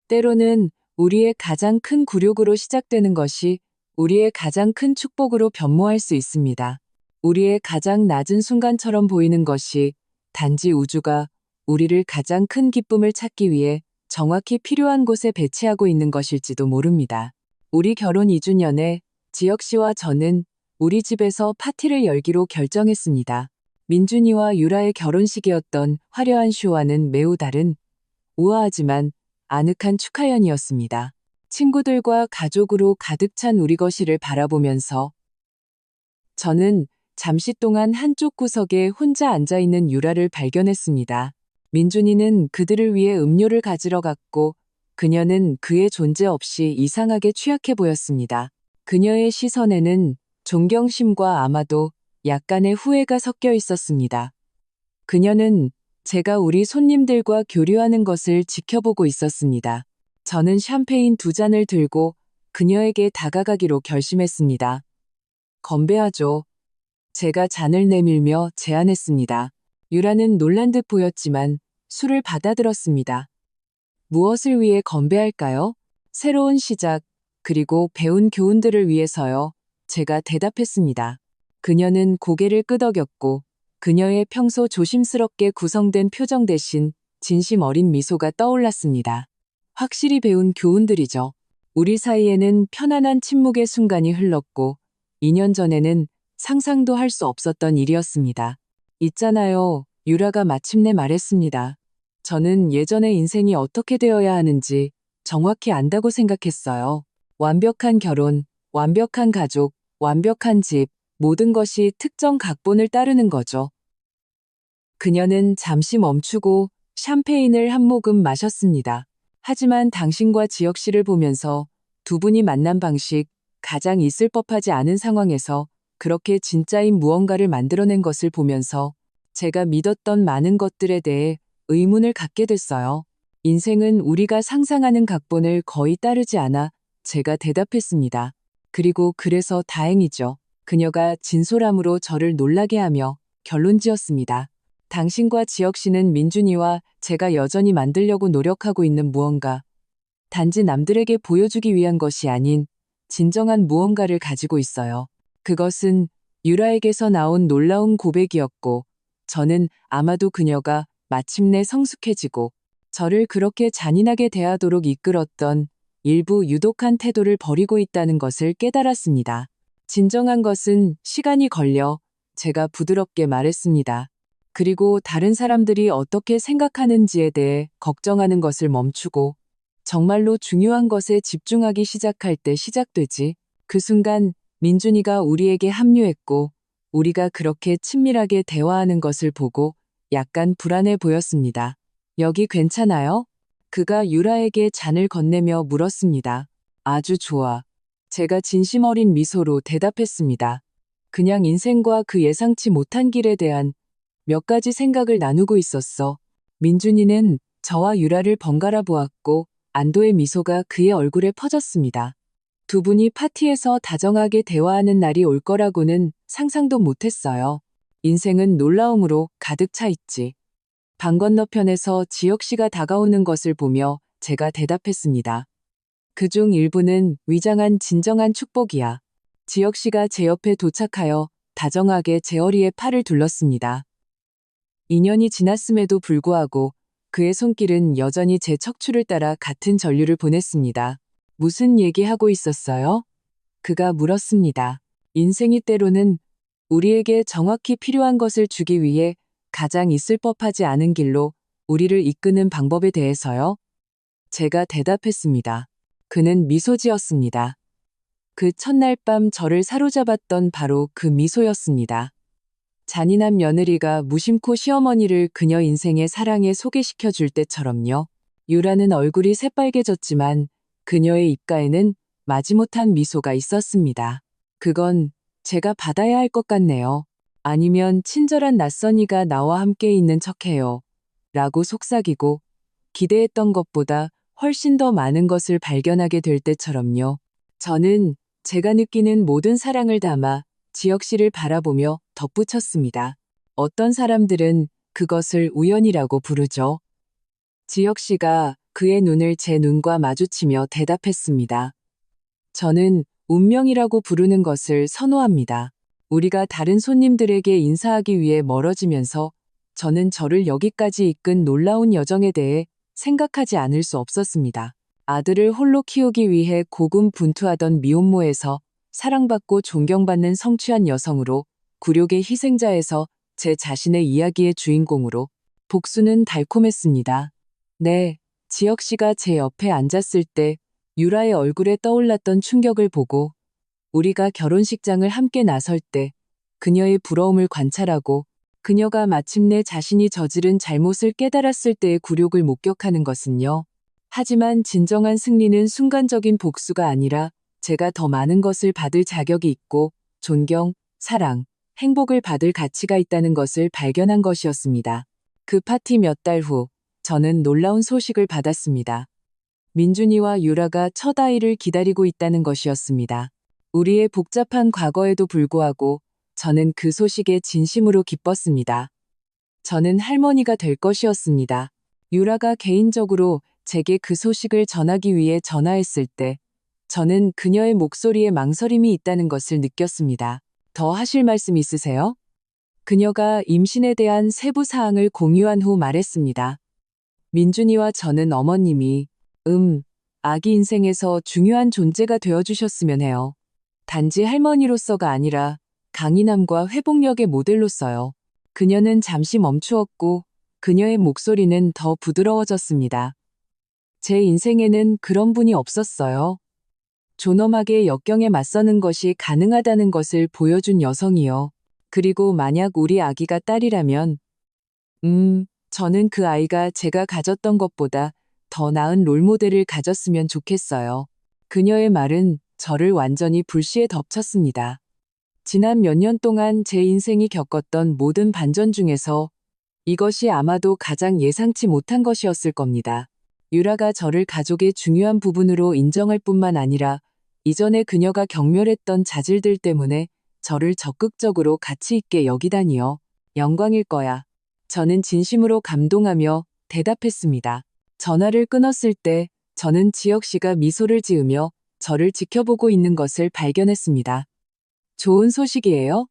때로는 우리의 가장 큰 굴욕으로 시작되는 것이 우리의 가장 큰 축복으로 변모할 수 있습니다. 우리의 가장 낮은 순간처럼 보이는 것이 단지 우주가 우리를 가장 큰 기쁨을 찾기 위해 정확히 필요한 곳에 배치하고 있는 것일지도 모릅니다. 우리 결혼 2주년에 지혁 씨와 저는 우리 집에서 파티를 열기로 결정했습니다. 민준이와 유라의 결혼식이었던 화려한 쇼와는 매우 다른 우아하지만 아늑한 축하연이었습니다. 친구들과 가족으로 가득 찬 우리 거실을 바라보면서 저는 잠시 동안 한쪽 구석에 혼자 앉아있는 유라를 발견했습니다. 민준이는 그들을 위해 음료를 가지러 갔고 그녀는 그의 존재 없이 이상하게 취약해 보였습니다. 그녀의 시선에는 존경심과 아마도 약간의 후회가 섞여 있었습니다. 그녀는 제가 우리 손님들과 교류하는 것을 지켜보고 있었습니다. 저는 샴페인 2잔을 들고 그녀에게 다가가기로 결심했습니다. 건배하죠. 제가 잔을 내밀며 제안했습니다. 유라는 놀란 듯 보였지만 술을 받아들었습니다. 무엇을 위해 건배할까요? 새로운 시작, 그리고 배운 교훈들을 위해서요. 제가 대답했습니다. 그녀는 고개를 끄덕였고 그녀의 평소 조심스럽게 구성된 표정 대신 진심 어린 미소가 떠올랐습니다. 확실히 배운 교훈들이죠. 우리 사이에는 편안한 침묵의 순간이 흘렀고 2년 전에는 상상도 할 수 없었던 일이었습니다. 있잖아요. 유라가 마침내 말했습니다. 저는 예전의 인생이 어떻게 되어야 하는지 정확히 안다고 생각했어요. 완벽한 결혼, 완벽한 가족, 완벽한 집, 모든 것이 특정 각본을 따르는 거죠. 그녀는 잠시 멈추고 샴페인을 한 모금 마셨습니다. 하지만 당신과 지혁 씨를 보면서 두 분이 만난 방식, 가장 있을 법하지 않은 상황에서 그렇게 진짜인 무언가를 만들어낸 것을 보면서 제가 믿었던 많은 것들에 대해 의문을 갖게 됐어요. 인생은 우리가 상상하는 각본을 거의 따르지 않아 제가 대답했습니다. 그리고 그래서 다행이죠. 그녀가 진솔함으로 저를 놀라게 하며 결론 지었습니다. 당신과 지혁 씨는 민준이와 제가 여전히 만들려고 노력하고 있는 무언가, 단지 남들에게 보여주기 위한 것이 아닌 진정한 무언가를 가지고 있어요. 그것은 유라에게서 나온 놀라운 고백이었고, 저는 아마도 그녀가 마침내 성숙해지고 저를 그렇게 잔인하게 대하도록 이끌었던 일부 유독한 태도를 버리고 있다는 것을 깨달았습니다. 진정한 것은 시간이 걸려 제가 부드럽게 말했습니다. 그리고 다른 사람들이 어떻게 생각하는지에 대해 걱정하는 것을 멈추고 정말로 중요한 것에 집중하기 시작할 때 시작되지. 그 순간 민준이가 우리에게 합류했고 우리가 그렇게 친밀하게 대화하는 것을 보고 약간 불안해 보였습니다. 여기 괜찮아요? 그가 유라에게 잔을 건네며 물었습니다. 아주 좋아. 제가 진심 어린 미소로 대답했습니다. 그냥 인생과 그 예상치 못한 길에 대한 몇 가지 생각을 나누고 있었어. 민준이는 저와 유라를 번갈아 보았고 안도의 미소가 그의 얼굴에 퍼졌습니다. 두 분이 파티에서 다정하게 대화하는 날이 올 거라고는 상상도 못했어요. 인생은 놀라움으로 가득 차 있지. 방 건너편에서 지혁 씨가 다가오는 것을 보며 제가 대답했습니다. 그중 일부는 위장한 진정한 축복이야. 지혁 씨가 제 옆에 도착하여 다정하게 제 허리에 팔을 둘렀습니다. 2년이 지났음에도 불구하고 그의 손길은 여전히 제 척추를 따라 같은 전류를 보냈습니다. 무슨 얘기하고 있었어요? 그가 물었습니다. 인생이 때로는 우리에게 정확히 필요한 것을 주기 위해 가장 있을 법하지 않은 길로 우리를 이끄는 방법에 대해서요. 제가 대답했습니다. 그는 미소 지었습니다. 그 첫날 밤 저를 사로잡았던 바로 그 미소였습니다. 잔인한 며느리가 무심코 시어머니를 그녀 인생의 사랑에 소개시켜 줄 때처럼요. 유라는 얼굴이 새빨개졌지만 그녀의 입가에는 마지못한 미소가 있었습니다. 그건 제가 받아야 할 것 같네요. 아니면 친절한 낯선이가 나와 함께 있는 척해요. 라고 속삭이고 기대했던 것보다 훨씬 더 많은 것을 발견하게 될 때처럼요. 저는 제가 느끼는 모든 사랑을 담아 지혁 씨를 바라보며 덧붙였습니다. 어떤 사람들은 그것을 우연이라고 부르죠. 지혁 씨가 그의 눈을 제 눈과 마주치며 대답했습니다. 저는 운명이라고 부르는 것을 선호합니다. 우리가 다른 손님들에게 인사하기 위해 멀어지면서 저는 저를 여기까지 이끈 놀라운 여정에 대해 생각하지 않을 수 없었습니다. 아들을 홀로 키우기 위해 고군분투하던 미혼모에서 사랑받고 존경받는 성취한 여성으로 굴욕의 희생자에서 제 자신의 이야기의 주인공으로 복수는 달콤했습니다. 네, 지혁 씨가 제 옆에 앉았을 때 유라의 얼굴에 떠올랐던 충격을 보고 우리가 결혼식장을 함께 나설 때 그녀의 부러움을 관찰하고 그녀가 마침내 자신이 저지른 잘못을 깨달았을 때의 굴욕을 목격하는 것은요. 하지만 진정한 승리는 순간적인 복수가 아니라 제가 더 많은 것을 받을 자격이 있고 존경, 사랑, 행복을 받을 가치가 있다는 것을 발견한 것이었습니다. 그 파티 몇 달 후 저는 놀라운 소식을 받았습니다. 민준이와 유라가 첫 아이를 기다리고 있다는 것이었습니다. 우리의 복잡한 과거에도 불구하고 저는 그 소식에 진심으로 기뻤습니다. 저는 할머니가 될 것이었습니다. 유라가 개인적으로 제게 그 소식을 전하기 위해 전화했을 때 저는 그녀의 목소리에 망설임이 있다는 것을 느꼈습니다. 더 하실 말씀 있으세요? 그녀가 임신에 대한 세부 사항을 공유한 후 말했습니다. 민준이와 저는 어머님이 아기 인생에서 중요한 존재가 되어주셨으면 해요. 단지 할머니로서가 아니라 강인함과 회복력의 모델로서요. 그녀는 잠시 멈추었고 그녀의 목소리는 더 부드러워졌습니다. 제 인생에는 그런 분이 없었어요. 존엄하게 역경에 맞서는 것이 가능하다는 것을 보여준 여성이요. 그리고 만약 우리 아기가 딸이라면, 저는 그 아이가 제가 가졌던 것보다 더 나은 롤모델을 가졌으면 좋겠어요. 그녀의 말은 저를 완전히 불시에 덮쳤습니다. 지난 몇 년 동안 제 인생이 겪었던 모든 반전 중에서 이것이 아마도 가장 예상치 못한 것이었을 겁니다. 유라가 저를 가족의 중요한 부분으로 인정할 뿐만 아니라 이전에 그녀가 경멸했던 자질들 때문에 저를 적극적으로 가치 있게 여기다니요. 영광일 거야. 저는 진심으로 감동하며 대답했습니다. 전화를 끊었을 때 저는 지혁 씨가 미소를 지으며 저를 지켜보고 있는 것을 발견했습니다. 좋은 소식이에요?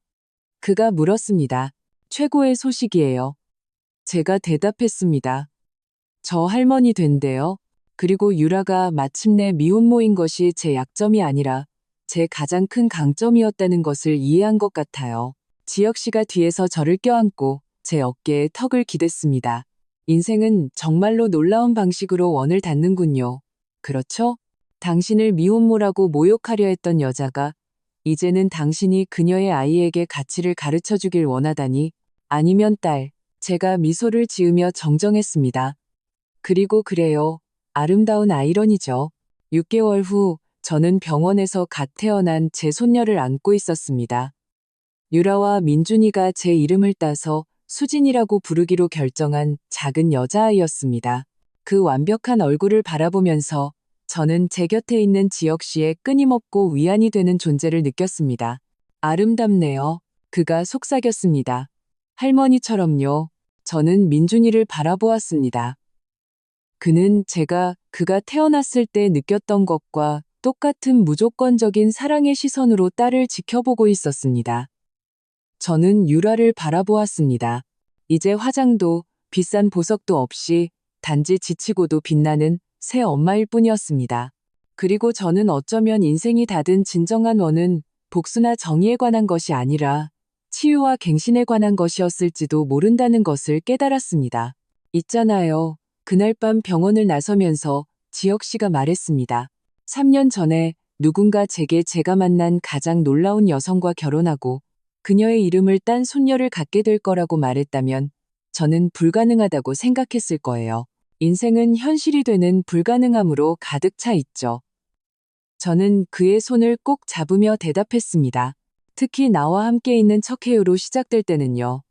그가 물었습니다. 최고의 소식이에요. 제가 대답했습니다. 저 할머니 된대요. 그리고 유라가 마침내 미혼모인 것이 제 약점이 아니라 제 가장 큰 강점이었다는 것을 이해한 것 같아요. 지혁 씨가 뒤에서 저를 껴안고 제 어깨에 턱을 기댔습니다. 인생은 정말로 놀라운 방식으로 원을 닫는군요. 그렇죠? 당신을 미혼모라고 모욕하려 했던 여자가 이제는 당신이 그녀의 아이에게 가치를 가르쳐 주길 원하다니. 아니면 딸. 제가 미소를 지으며 정정했습니다. 그리고 그래요. 아름다운 아이러니죠. 6개월 후 저는 병원에서 갓 태어난 제 손녀를 안고 있었습니다. 유라와 민준이가 제 이름을 따서 수진이라고 부르기로 결정한 작은 여자아이였습니다. 그 완벽한 얼굴을 바라보면서 저는 제 곁에 있는 지혁 씨의 끊임없고 위안이 되는 존재를 느꼈습니다. 아름답네요. 그가 속삭였습니다. 할머니처럼요. 저는 민준이를 바라보았습니다. 그는 그가 태어났을 때 느꼈던 것과 똑같은 무조건적인 사랑의 시선으로 딸을 지켜보고 있었습니다. 저는 유라를 바라보았습니다. 이제 화장도 비싼 보석도 없이 단지 지치고도 빛나는 새 엄마일 뿐이었습니다. 그리고 저는 어쩌면 인생이 닫은 진정한 원은 복수나 정의에 관한 것이 아니라 치유와 갱신에 관한 것이었을지도 모른다는 것을 깨달았습니다. 있잖아요. 그날 밤 병원을 나서면서 지혁 씨가 말했습니다. 3년 전에 누군가 제가 만난 가장 놀라운 여성과 결혼하고 그녀의 이름을 딴 손녀를 갖게 될 거라고 말했다면 저는 불가능하다고 생각했을 거예요. 인생은 현실이 되는 불가능함으로 가득 차 있죠. 저는 그의 손을 꼭 잡으며 대답했습니다. 특히 나와 함께 있는 척해요로 시작될 때는요.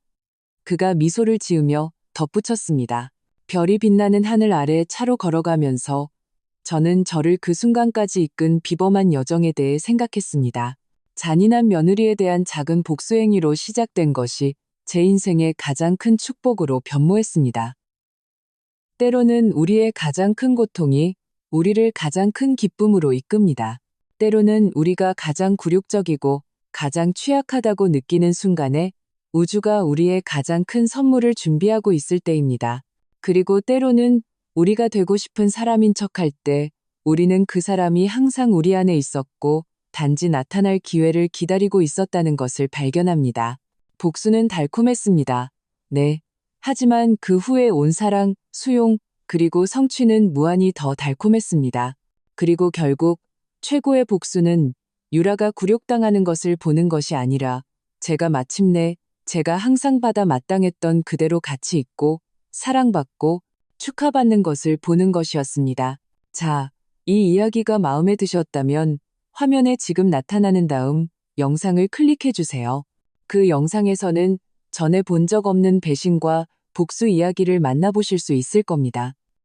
그가 미소를 지으며 덧붙였습니다. 별이 빛나는 하늘 아래 차로 걸어가면서 저는 저를 그 순간까지 이끈 비범한 여정에 대해 생각했습니다. 잔인한 며느리에 대한 작은 복수행위로 시작된 것이 제 인생의 가장 큰 축복으로 변모했습니다. 때로는 우리의 가장 큰 고통이 우리를 가장 큰 기쁨으로 이끕니다. 때로는 우리가 가장 굴욕적이고 가장 취약하다고 느끼는 순간에 우주가 우리의 가장 큰 선물을 준비하고 있을 때입니다. 그리고 때로는 우리가 되고 싶은 사람인 척할 때 우리는 그 사람이 항상 우리 안에 있었고 단지 나타날 기회를 기다리고 있었다는 것을 발견합니다. 복수는 달콤했습니다. 네. 하지만 그 후에 온 사랑, 수용, 그리고 성취는 무한히 더 달콤했습니다. 그리고 결국 최고의 복수는 유라가 굴욕당하는 것을 보는 것이 아니라 마침내 제가 항상 받아 마땅했던 그대로 가치 있고 사랑받고 축하받는 것을 보는 것이었습니다. 자, 이 이야기가 마음에 드셨다면 화면에 지금 나타나는 다음 영상을 클릭해 주세요. 그 영상에서는 전에 본 적 없는 배신과 복수 이야기를 만나보실 수 있을 겁니다.